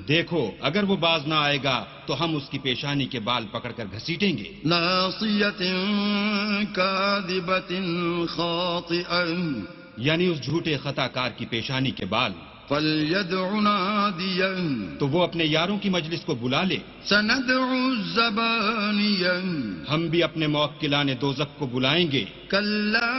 B: دیکھو اگر وہ باز نہ آئے گا تو ہم اس کی پیشانی کے بال پکڑ کر گھسیٹیں گے.
A: ناصية كاذبة خاطئة
B: یعنی اس جھوٹے خطا کار کی پیشانی کے بال.
A: فليدع ناديه
B: تو وہ اپنے یاروں کی مجلس کو بلا لے.
A: سندع الزبانية
B: ہم بھی اپنے موکلان دوزخ کو بلائیں گے.
A: كلا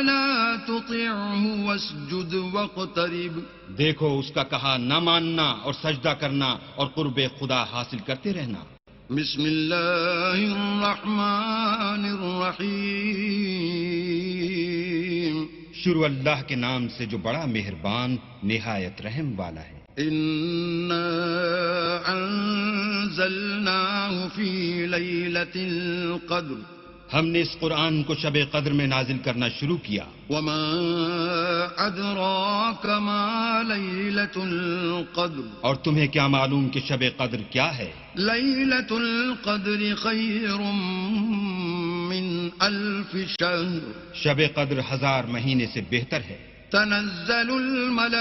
A: لا تطعه واسجد واقترب
B: دیکھو اس کا کہا نہ ماننا اور سجدہ کرنا اور قرب خدا حاصل کرتے رہنا.
A: بسم الله الرحمن الرحيم
B: شروع اللہ کے نام سے جو بڑا مہربان نہایت رحم والا ہے.
A: إنا أنزلناه في ليلة القدر
B: ہم نے اس قرآن کو شب قدر میں نازل کرنا شروع کیا.
A: وما أدراك ما ليلة القدر
B: اور تمہیں کیا معلوم کہ شب قدر کیا ہے؟
A: ليلة القدر خير من 1000 شهر
B: شب قدر 1000 مہینے سے بہتر ہے.
A: تنزل الملائكة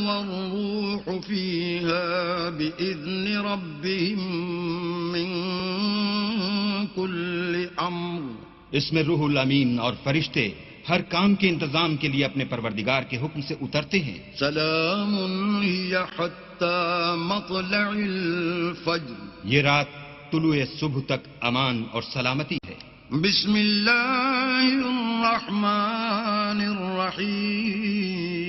A: والروح فيها بإذن ربهم من كل أمر
B: اس میں روح الامین اور فرشتے ہر کام کے انتظام کے لیے اپنے پروردگار کے حکم سے اترتے ہیں.
A: سلام هي حتى مطلع الفجر
B: یہ رات طلوع صبح تک امان اور سلامتی ہے.
A: بسم الله الرحمن الرحيم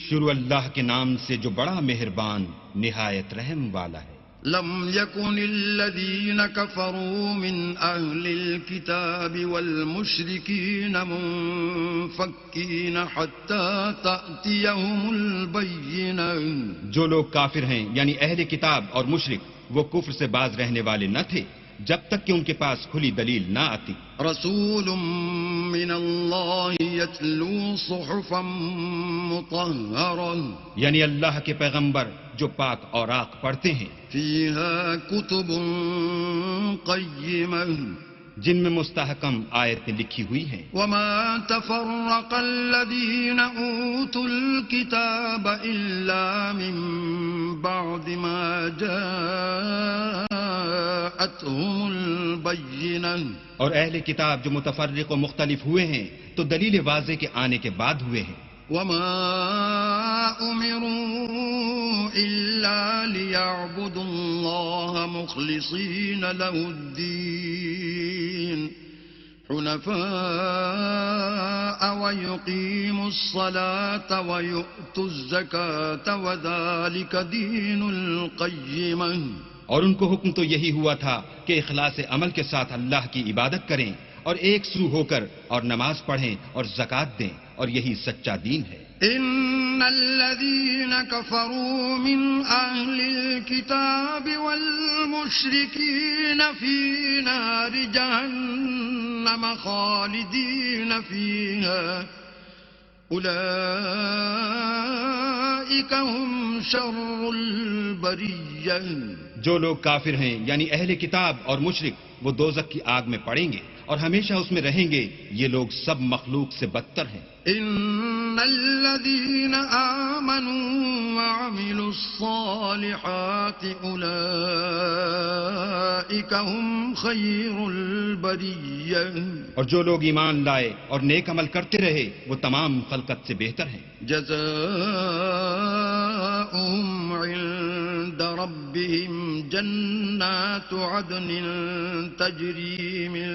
B: شروع اللہ کے نام سے جو بڑا مہربان نہایت رحم والا ہے.
A: لم يكن الذين كفروا من أهل الكتاب والمشركين منفكين حتى تأتيهم البينة
B: جو لوگ کافر ہیں یعنی اہل کتاب اور مشرک وہ کفر سے باز رہنے والے نہ تھے جب تک کہ ان کے پاس کھلی دلیل نہ آتی.
A: رسول من الله يتلو صحفا مطهرة
B: یعنی اللہ کے پیغمبر جو پاک اوراق پڑھتے ہیں
A: فيها كتب قيمة
B: جن میں مستحکم آیتیں لکھی ہوئی ہیں.
A: وما تفرق الذين أوتوا الكتاب إلا من بعد ما جاءتهم البينة
B: اور اہل کتاب جو متفرق و مختلف ہوئے ہیں تو دلیل واضح کے آنے کے بعد ہوئے ہیں.
A: وما أمروا إلا ليعبدوا الله مخلصين له الدين حنفاء ويقيموا الصلاة ويؤتوا الزكاة وذلك دين القيمة
B: اور ان کو حکم تو یہی ہوا تھا کہ اخلاص عمل کے ساتھ اللہ کی عبادت کریں اور ایک سو ہو کر اور نماز پڑھیں اور زکوٰۃ دیں اور یہی سچا دین ہے.
A: إن الذين كفروا من أهل الكتاب والمشركين في نار جهنم خالدين فيها أولئك هم شر البرية
B: جو لوگ کافر ہیں یعنی اہل کتاب اور مشرک وہ دوزخ کی آگ میں پڑیں گے اور ہمیشہ اس میں رہیں گے. یہ لوگ سب مخلوق سے بدتر ہیں.
A: إن الذين آمنوا وعملوا الصالحات أولئك هم خير البرية
B: اور جو لوگ ایمان لائے اور نیک عمل کرتے رہے وہ تمام خلقت سے بہتر ہیں.
A: جزاؤهم عند ربهم جنات عدن تجري من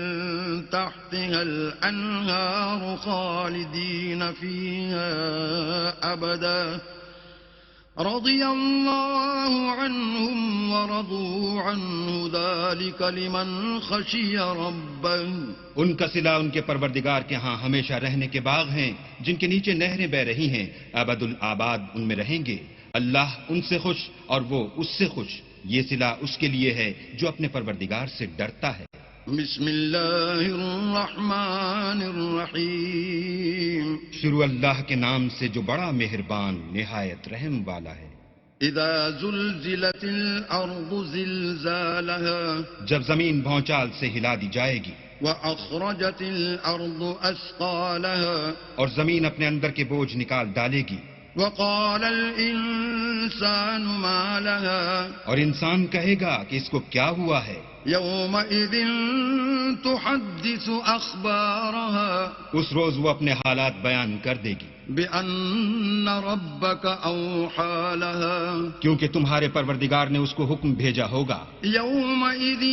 A: تحتها الأنهار خالدين فيها أبدا رضي الله عنهم ورضوا عنه ذلك لمن خشي ربه
B: ان کا صلہ ان کے پروردگار کے ہاں ہمیشہ رہنے کے باغ ہیں جن کے نیچے نہریں بہ رہی ہیں. ابد الآباد ان میں رہیں گے. اللہ ان سے خوش اور وہ اس سے خوش. یہ صلہ اس کے لیے ہے جو اپنے پروردگار سے ڈرتا ہے.
A: بسم الله الرحمن الرحيم
B: شروع اللہ کے نام سے جو بڑا مہربان نہایت رحم والا ہے.
A: اذا زلزلت الارض زلزالها
B: جب زمین بھونچال سے ہلا دی جائے گی
A: وأخرجت الأرض أثقالها
B: اور زمین اپنے اندر کے بوجھ نکال ڈالے گی.
A: وقال الإنسان ما لها
B: اور انسان کہے گا کہ اس کو کیا ہوا ہے.
A: يومئذ تحدث أخبارها
B: اس روز وہ اپنے حالات بیان کر دے گی
A: بأن ربك أوحى لها
B: کیونکہ تمہارے پروردگار نے اس کو حکم بھیجا ہوگا.
A: يومئذ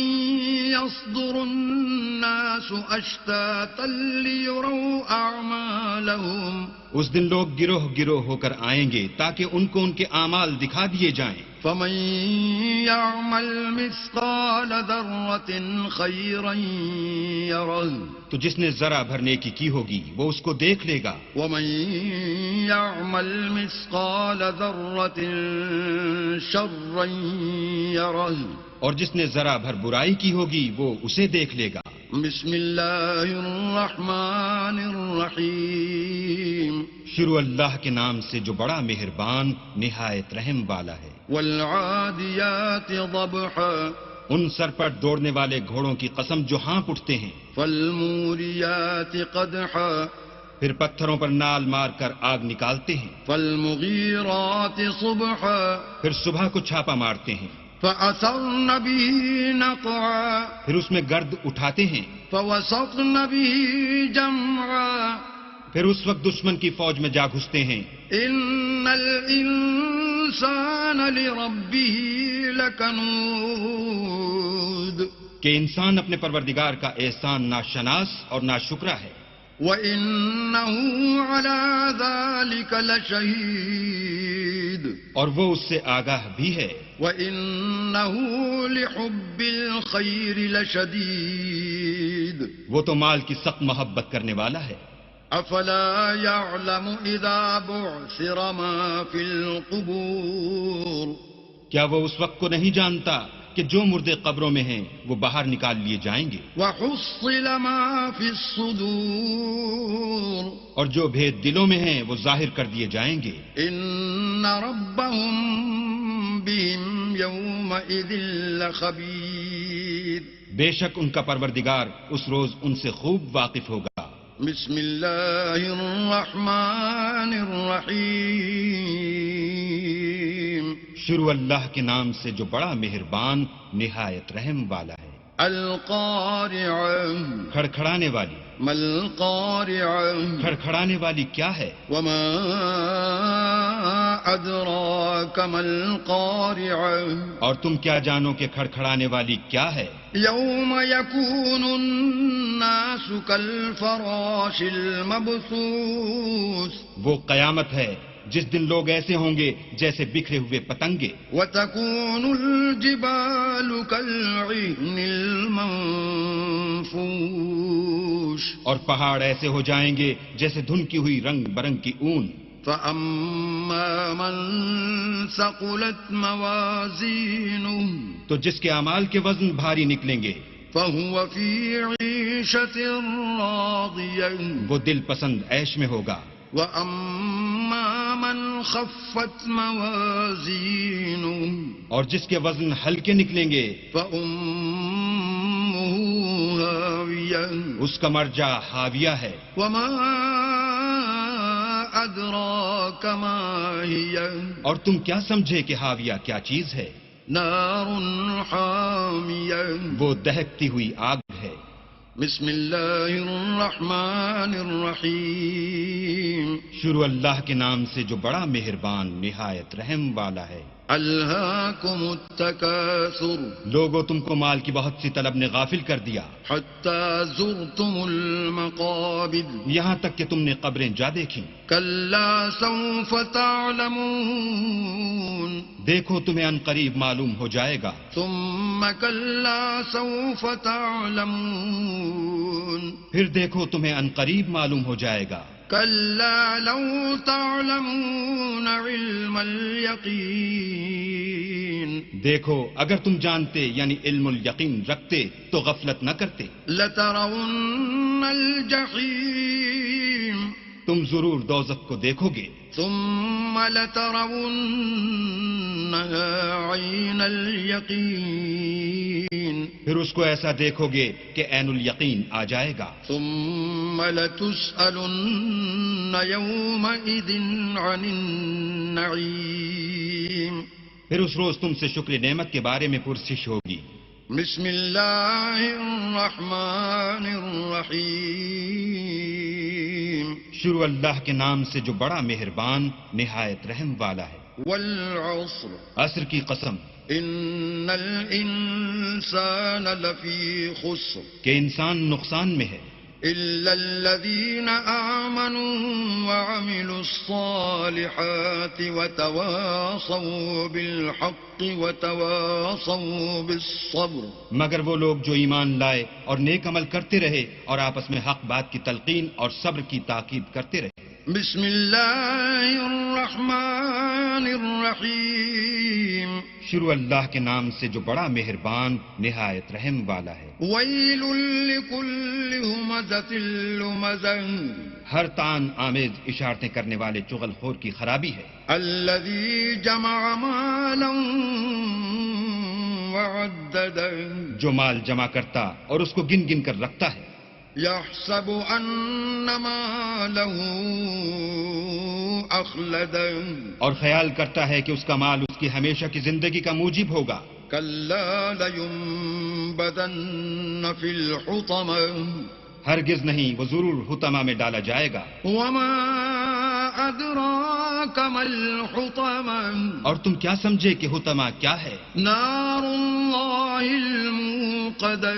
A: يصدر الناس أشتاتا ليروا أعمالهم
B: اس دن لوگ گروہ گروہ ہو کر آئیں گے تاکہ ان کو ان کے اعمال دکھا دیے جائیں.
A: فمن يعمل مثقال ذرة خيرا يره
B: تو جس نے ذرا بھر نیکی کی ہوگی وہ اس کو دیکھ لے گا.
A: ومن يعمل مثقال ذرة شرا يره
B: اور جس نے ذرا بھر برائی کی ہوگی وہ اسے دیکھ لے گا.
A: بسم اللہ الرحمن الرحیم.
B: شروع اللہ کے نام سے جو بڑا مہربان نہایت رحم والا ہے.
A: والعادیات ضبحا
B: ان سر پر دوڑنے والے گھوڑوں کی قسم جو ہانپ اٹھتے ہیں.
A: فالموریات قدحا
B: پھر پتھروں پر نال مار کر آگ نکالتے ہیں.
A: فالمغیرات صبحا
B: پھر صبح کو چھاپا مارتے ہیں.
A: فأثرن به نقعا
B: پھر اس میں گرد اٹھاتے ہیں.
A: فوسطن به جمعا
B: پھر اس وقت دشمن کی فوج میں جا گھستے ہیں.
A: ان الانسان لربه لکنود
B: کہ انسان اپنے پروردگار کا احسان ناشناس اور ناشکرا ہے.
A: وَإِنَّهُ عَلَى ذَلِكَ لَشَهِيدٌ
B: اور وہ اس سے آگاہ بھی ہے.
A: وَإِنَّهُ لِحُبِّ الْخَيْرِ لَشَدِيدٌ
B: وہ تو مال کی سخت محبت کرنے والا ہے.
A: أَفَلَا يَعْلَمُ إِذَا بُعْثِرَ مَا فِي الْقُبُورِ
B: کیا وہ اس وقت کو نہیں جانتا کہ جو مردے قبروں میں ہیں وہ باہر نکال لیے جائیں گے.
A: وَحُصِّلَ مَا فِي الصُّدُورِ
B: اور جو بھید دلوں میں ہیں وہ ظاہر کر دیے جائیں گے.
A: إِنَّ رَبَّهُم بِهِمْ يَوْمَئِذٍ لَخَبِيرٌ
B: بے شک ان کا پروردگار اس روز ان سے خوب واقف ہوگا.
A: بسم اللہ الرحمن الرحیم.
B: شروع اللہ کے نام سے جو بڑا مہربان نہایت رحم والا ہے.
A: القارعہ
B: کھڑکھڑانے والی.
A: ما القارعہ
B: کھڑکھڑانے والی کیا ہے.
A: وما ادراک ما القارعہ
B: اور تم کیا جانو کہ کھڑکھڑانے والی کیا ہے.
A: یوم یکون الناس کالفراش المبثوث
B: وہ قیامت ہے جس دن لوگ ایسے ہوں گے جیسے بکھرے ہوئے پتنگے.
A: وَتَكُونُ الْجِبَالُ كَالْعِهْنِ الْمَنفُوشِ
B: اور پہاڑ ایسے ہو جائیں گے جیسے دھنکی ہوئی رنگ برنگ کی اون.
A: فَأَمَّا مَنْ ثَقُلَتْ مَوَازِينُهُ
B: تو جس کے اعمال کے وزن بھاری نکلیں گے
A: فَهُوَ فِي عِيشَةٍ رَاضِيَةٍ
B: وہ دل پسند عیش میں ہوگا.
A: وَأَمَّا مَنْ خَفَّتْ مَوَازِينُهُ
B: اور جس کے وزن ہلکے نکلیں گے
A: فَأُمُّهُ هَاوِيَةٌ
B: اس کا مرجع حاویہ ہے.
A: وَمَا أَدْرَاكَ مَا هِيَ
B: اور تم کیا سمجھے کہ حاویہ کیا چیز ہے.
A: نَارٌ حَامِيَةٌ
B: وہ دہکتی ہوئی آگ ہے.
A: بسم اللہ الرحمن الرحیم.
B: شروع اللہ کے نام سے جو بڑا مہربان نہایت رحم والا ہے.
A: الہاکم التکاثر
B: لوگوں تم کو مال کی بہت سی طلب نے غافل کر دیا
A: حتی زرتم المقابر
B: یہاں تک کہ تم نے قبریں جا دیکھیں.
A: کلا سوف تعلمون
B: دیکھو تمہیں ان قریب معلوم ہو جائے گا.
A: ثم کلا سوف تعلمون
B: پھر دیکھو تمہیں ان قریب معلوم ہو جائے گا.
A: کلا لو تعلمون علم الیقین
B: دیکھو اگر تم جانتے یعنی علم الیقین رکھتے تو غفلت نہ کرتے.
A: لترون الجحیم
B: تم ضرور دوزخ کو دیکھو گے.
A: ثم لترونها عین الیقین
B: پھر اس کو ایسا دیکھو گے کہ عین الیقین آ جائے گا.
A: ثم لتسألن يومئذ عن النعيم.
B: پھر اس روز تم سے شکر نعمت کے بارے میں پرسش ہوگی.
A: بسم اللہ الرحمن الرحیم.
B: شروع اللہ کے نام سے جو بڑا مہربان نہایت رحم والا ہے.
A: والعصر.
B: عصر کی قسم
A: ان الانسان لفی خسر.
B: کہ انسان نقصان میں ہے
A: الا الذین آمنوا وعملوا الصالحات وتواصوا بالحق وتواصوا بالصبر.
B: مگر وہ لوگ جو ایمان لائے اور نیک عمل کرتے رہے اور آپس میں حق بات کی تلقین اور صبر کی تاکید کرتے رہے.
A: بسم اللہ الرحمن الرحیم.
B: شروع اللہ کے نام سے جو بڑا مہربان نہایت رحم والا ہے.
A: ویل لکل ہمزۃ لمزہ.
B: ہر تان آمیز اشارتیں کرنے والے چغل خور کی خرابی ہے.
A: الذی جمع مالا وعددہ.
B: جو مال جمع کرتا اور اس کو گن گن کر رکھتا ہے.
A: یحسب ان مالہ اخلدہ. اور
B: خیال کرتا ہے کہ اس کا مال اس کی ہمیشہ کی زندگی کا موجب ہوگا.
A: کلا لینبذن فی الحطمہ.
B: ہرگز نہیں، وہ ضرور حطمہ میں ڈالا جائے گا.
A: وما ادراک ما الحطمہ.
B: اور تم کیا سمجھے کہ حطمہ کیا ہے؟
A: نار اللہ الموقدہ.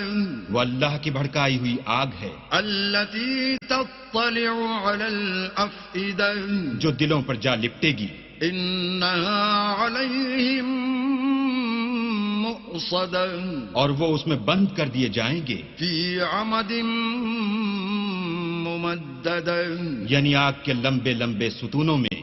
B: وہ اللہ کی بھڑکائی ہوئی آگ ہے.
A: التي تطلع على الافئدہ.
B: جو دلوں پر جا لپٹے گی.
A: انہا علیہم مؤصدہ.
B: اور وہ اس میں بند کر دیے جائیں گے.
A: فی عمد ممددہ.
B: یعنی آگ کے لمبے لمبے ستونوں میں.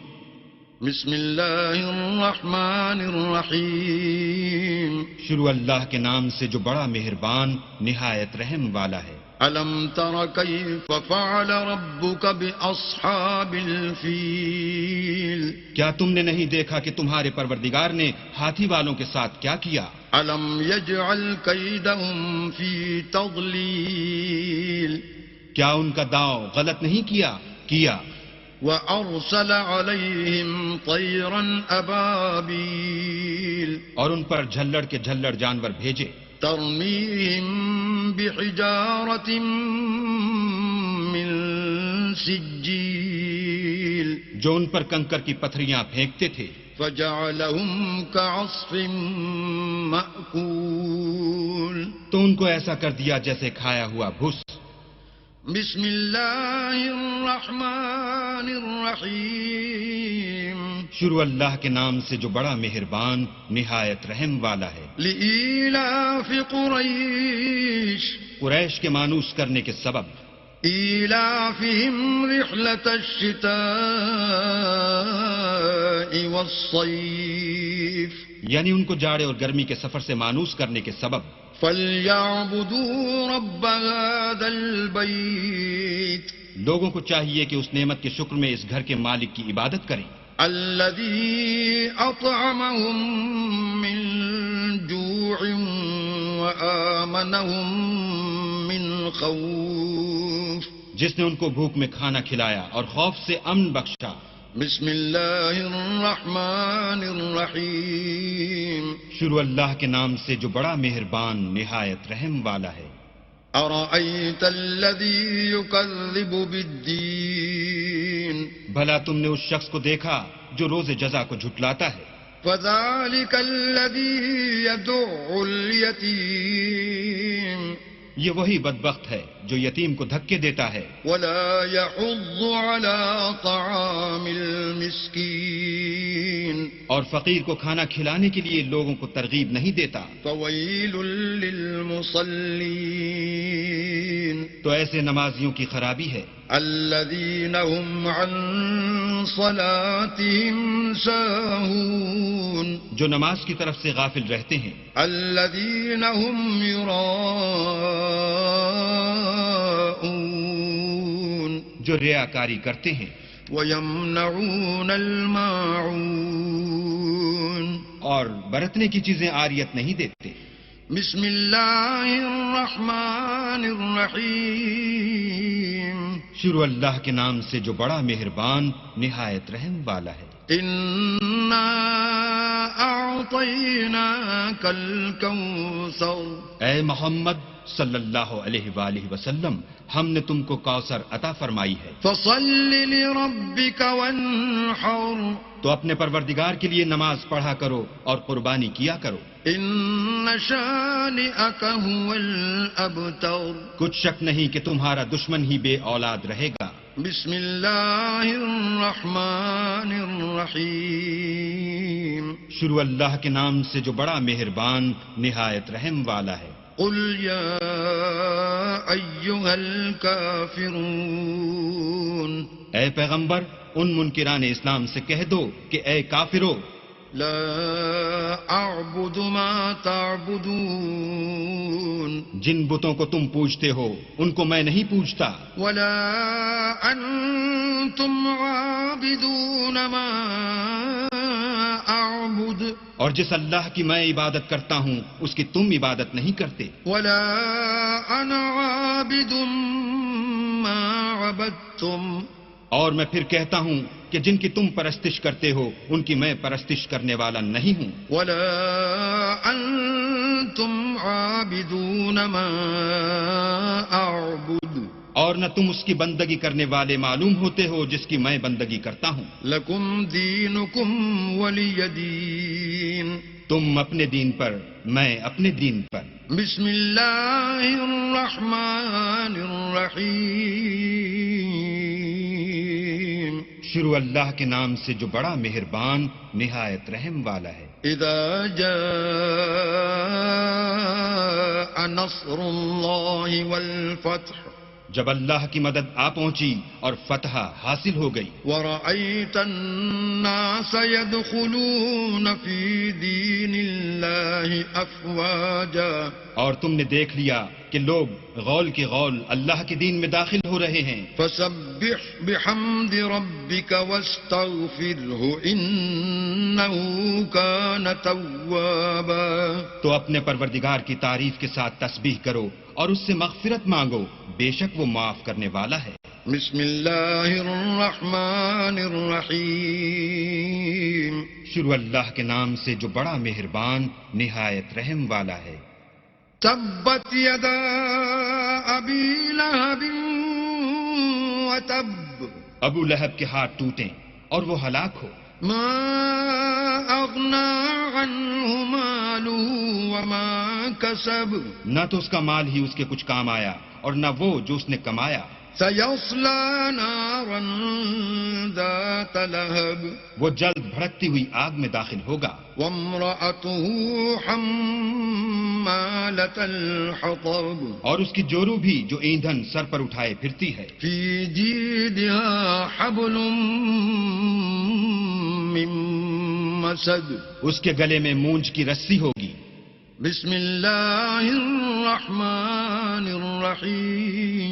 A: بسم اللہ الرحمن الرحیم.
B: شروع اللہ کے نام سے جو بڑا مہربان نہایت رحم والا ہے.
A: الم تر کیف فعل ربک باصحاب الفیل.
B: کیا تم نے نہیں دیکھا کہ تمہارے پروردگار نے ہاتھی والوں کے ساتھ کیا کیا؟
A: الم یجعل کیدہم فی تضلیل.
B: کیا ان کا داؤ غلط نہیں کیا؟
A: وَأَرْسَلَ عَلَيْهِمْ طَيْرًا أَبَابِيلَ.
B: اور ان پر جھلڑ کے جھلڑ جانور بھیجے.
A: تَرْمِيهِمْ بِحِجَارَةٍ مِّن سِجِّيلٍ.
B: جو ان پر کنکر کی پتھریاں پھینکتے تھے.
A: فَجَعَلَهُمْ كَعَصْفٍ مَّأْكُولٍ.
B: تو ان کو ایسا کر دیا جیسے کھایا ہوا بھس.
A: بسم اللہ الرحمن الرحیم.
B: شروع اللہ کے نام سے جو بڑا مہربان نہایت رحم والا ہے.
A: لإیلاف قریش.
B: قریش کے مانوس کرنے کے سبب.
A: ایلافہم رحلۃ الشتاء والصیف.
B: یعنی ان کو جاڑے اور گرمی کے سفر سے مانوس کرنے کے سبب.
A: فَلْيَعْبُدُوا رَبَّ هَذَا الْبَيْتِ.
B: لوگوں کو چاہیے کہ اس نعمت کے شکر میں اس گھر کے مالک کی عبادت کریں.
A: الَّذِي أَطْعَمَهُم مِّن جُوعٍ وَآمَنَهُم مِّن خَوْفٍ.
B: جس نے ان کو بھوک میں کھانا کھلایا اور خوف سے امن بخشا.
A: بسم اللہ الرحمن الرحیم.
B: شروع اللہ کے نام سے جو بڑا مہربان نہایت رحم والا ہے.
A: ارأیت الذی یکذب بالدین.
B: بھلا تم نے اس شخص کو دیکھا جو روز جزا کو جھٹلاتا ہے.
A: فذلک الذی یدع الیتیم.
B: یہ وہی بدبخت ہے جو یتیم کو دھکے دیتا ہے.
A: ولا يحض على طعام المسکین.
B: اور فقیر کو کھانا کھلانے کے لیے لوگوں کو ترغیب نہیں دیتا.
A: فویل للمصلین.
B: تو ایسے نمازیوں کی خرابی ہے.
A: الذین هم عن صلاتهم ساہون.
B: جو نماز کی طرف سے غافل رہتے ہیں.
A: الذین هم یراءون.
B: جو ریاکاری کرتے ہیں.
A: وَيَمْنَعُونَ الْمَاعُونَ.
B: اور برتنے کی چیزیں عاریت نہیں دیتے.
A: بسم اللہ الرحمن الرحیم
B: شروع اللہ کے نام سے جو بڑا مہربان نہایت رحم والا ہے.
A: انا اعطیناک الکوثر
B: اے محمد صلی اللہ علیہ وآلہ وسلم، ہم نے تم کو کوثر عطا فرمائی ہے،
A: فصل لربک وانحر
B: تو اپنے پروردگار کے لیے نماز پڑھا کرو اور قربانی کیا کرو.
A: ان شانئک هو الابتر
B: کچھ شک نہیں کہ تمہارا دشمن ہی بے اولاد رہے گا.
A: بسم اللہ الرحمن الرحیم
B: شروع اللہ کے نام سے جو بڑا مہربان نہایت رحم والا ہے.
A: قل یا ایھا الکافرون
B: اے پیغمبر ان منکران اسلام سے کہہ دو کہ اے کافرو،
A: لا اعبد ما تعبدون
B: جن بتوں کو تم پوجتے ہو ان کو میں نہیں پوجتا،
A: ولا انتم عابدون ما اعبد
B: اور جس اللہ کی میں عبادت کرتا ہوں اس کی تم عبادت نہیں کرتے،
A: ولا انا عابد ما عبدتم
B: اور میں پھر کہتا ہوں کہ جن کی تم پرستش کرتے ہو ان کی میں پرستش کرنے والا نہیں ہوں،
A: ولا انتم عابدون ما اعبد
B: اور نہ تم اس کی بندگی کرنے والے معلوم ہوتے ہو جس کی میں بندگی کرتا ہوں.
A: لکم دینکم ولی دین
B: تم اپنے دین پر، میں اپنے دین پر.
A: بسم اللہ الرحمن الرحیم
B: شروع اللہ کے نام سے جو بڑا مہربان نہایت رحم والا ہے.
A: اذا جاء نصر اللہ والفتح
B: جب اللہ کی مدد آ پہنچی اور فتح حاصل ہو گئی،
A: ورأيت الناس يدخلون في دين الله أفواجا
B: اور تم نے دیکھ لیا کہ لوگ غول کے غول اللہ کے دین میں داخل ہو رہے ہیں،
A: فسبح بحمد ربك واستغفره إنه كان توابا
B: تو اپنے پروردگار کی تعریف کے ساتھ تسبیح کرو اور اس سے مغفرت مانگو، بے شک وہ معاف کرنے والا ہے.
A: بسم اللہ الرحمن الرحیم
B: شروع اللہ کے نام سے جو بڑا مہربان نہایت رحم والا ہے.
A: تبت یدا ابی لہب وتب
B: ابو لہب کے ہاتھ ٹوٹیں اور وہ ہلاک ہو.
A: ما اغنا عنہ مالہ وما کسب
B: نہ تو اس کا مال ہی اس کے کچھ کام آیا اور نہ وہ جو اس نے کمایا.
A: سیصلی نارا ذات لہب
B: وہ جلد بھڑکتی ہوئی آگ میں داخل ہوگا.
A: وامرأته حمالة الحطب
B: اور اس کی جورو بھی جو ایندھن سر پر اٹھائے پھرتی ہے.
A: فی جیدها حبل من مسد
B: اس کے گلے میں مونج کی رسی ہوگی.
A: بسم اللہ الرحمن الرحیم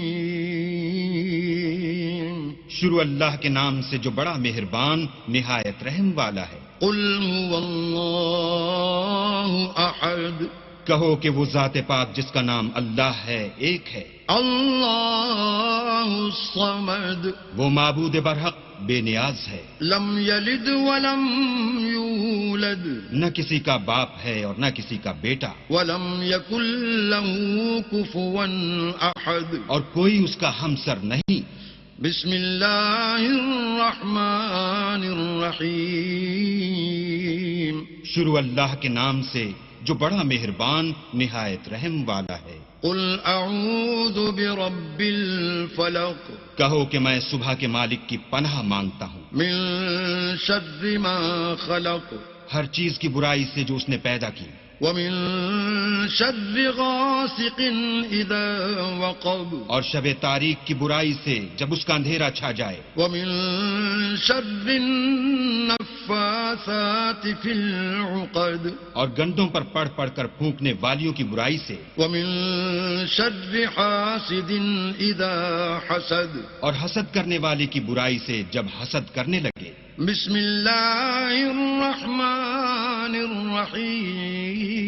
B: شروع اللہ کے نام سے جو بڑا مہربان نہایت رحم والا ہے.
A: قل هو اللہ احد
B: کہو کہ وہ ذات پاک جس کا نام اللہ ہے ایک ہے.
A: اللہ الصمد
B: وہ معبود برحق بے نیاز ہے،
A: لم یلد ولم یولد
B: نہ کسی کا باپ ہے اور نہ کسی کا بیٹا،
A: ولم یکن له کفوا احد
B: اور کوئی اس کا ہمسر نہیں.
A: بسم اللہ الرحمن الرحیم
B: شروع اللہ کے نام سے جو بڑا مہربان نہایت رحم والا ہے.
A: قل اعوذ برب الفلق
B: کہو کہ میں صبح کے مالک کی پناہ مانگتا ہوں،
A: من شر ما خلق
B: ہر چیز کی برائی سے جو اس نے پیدا کی،
A: ومن شر غاسق اذا وقب
B: اور شب تاریک کی برائی سے جب اس کا اندھیرا چھا جائے،
A: ومن شر النفاثات في العقد
B: اور گندوں پر پڑھ پڑھ کر پھونکنے والیوں کی برائی سے،
A: ومن شر حاسد اذا حسد
B: اور حسد کرنے والے کی برائی سے جب حسد کرنے لگے.
A: بسم اللہ الرحمن الرحیم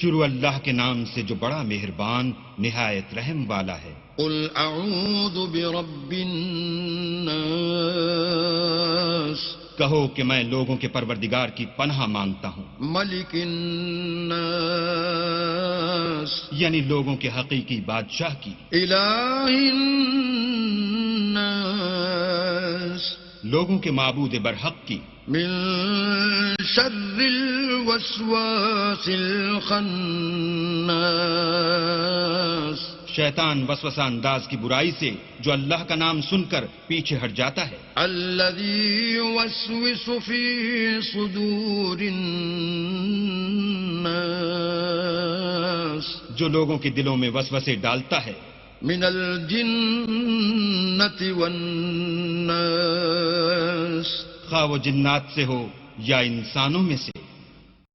B: شروع اللہ کے نام سے جو بڑا مہربان نہایت رحم والا ہے۔
A: قل اعوذ برب الناس،
B: کہو کہ میں لوگوں کے پروردگار کی پناہ مانگتا ہوں،
A: ملک الناس،
B: یعنی لوگوں کے حقیقی بادشاہ کی،
A: الہ الناس،
B: لوگوں کے معبود برحق کی،
A: من شر الوسواس الخناس،
B: شیطان وسوسہ انداز کی برائی سے جو اللہ کا نام سن کر پیچھے ہٹ جاتا ہے،
A: الذي يوسوس في صدور الناس،
B: جو لوگوں کے دلوں میں وسوسے ڈالتا ہے،
A: من الجنة والناس،
B: خواہ وہ جنات سے ہو یا انسانوں میں سے۔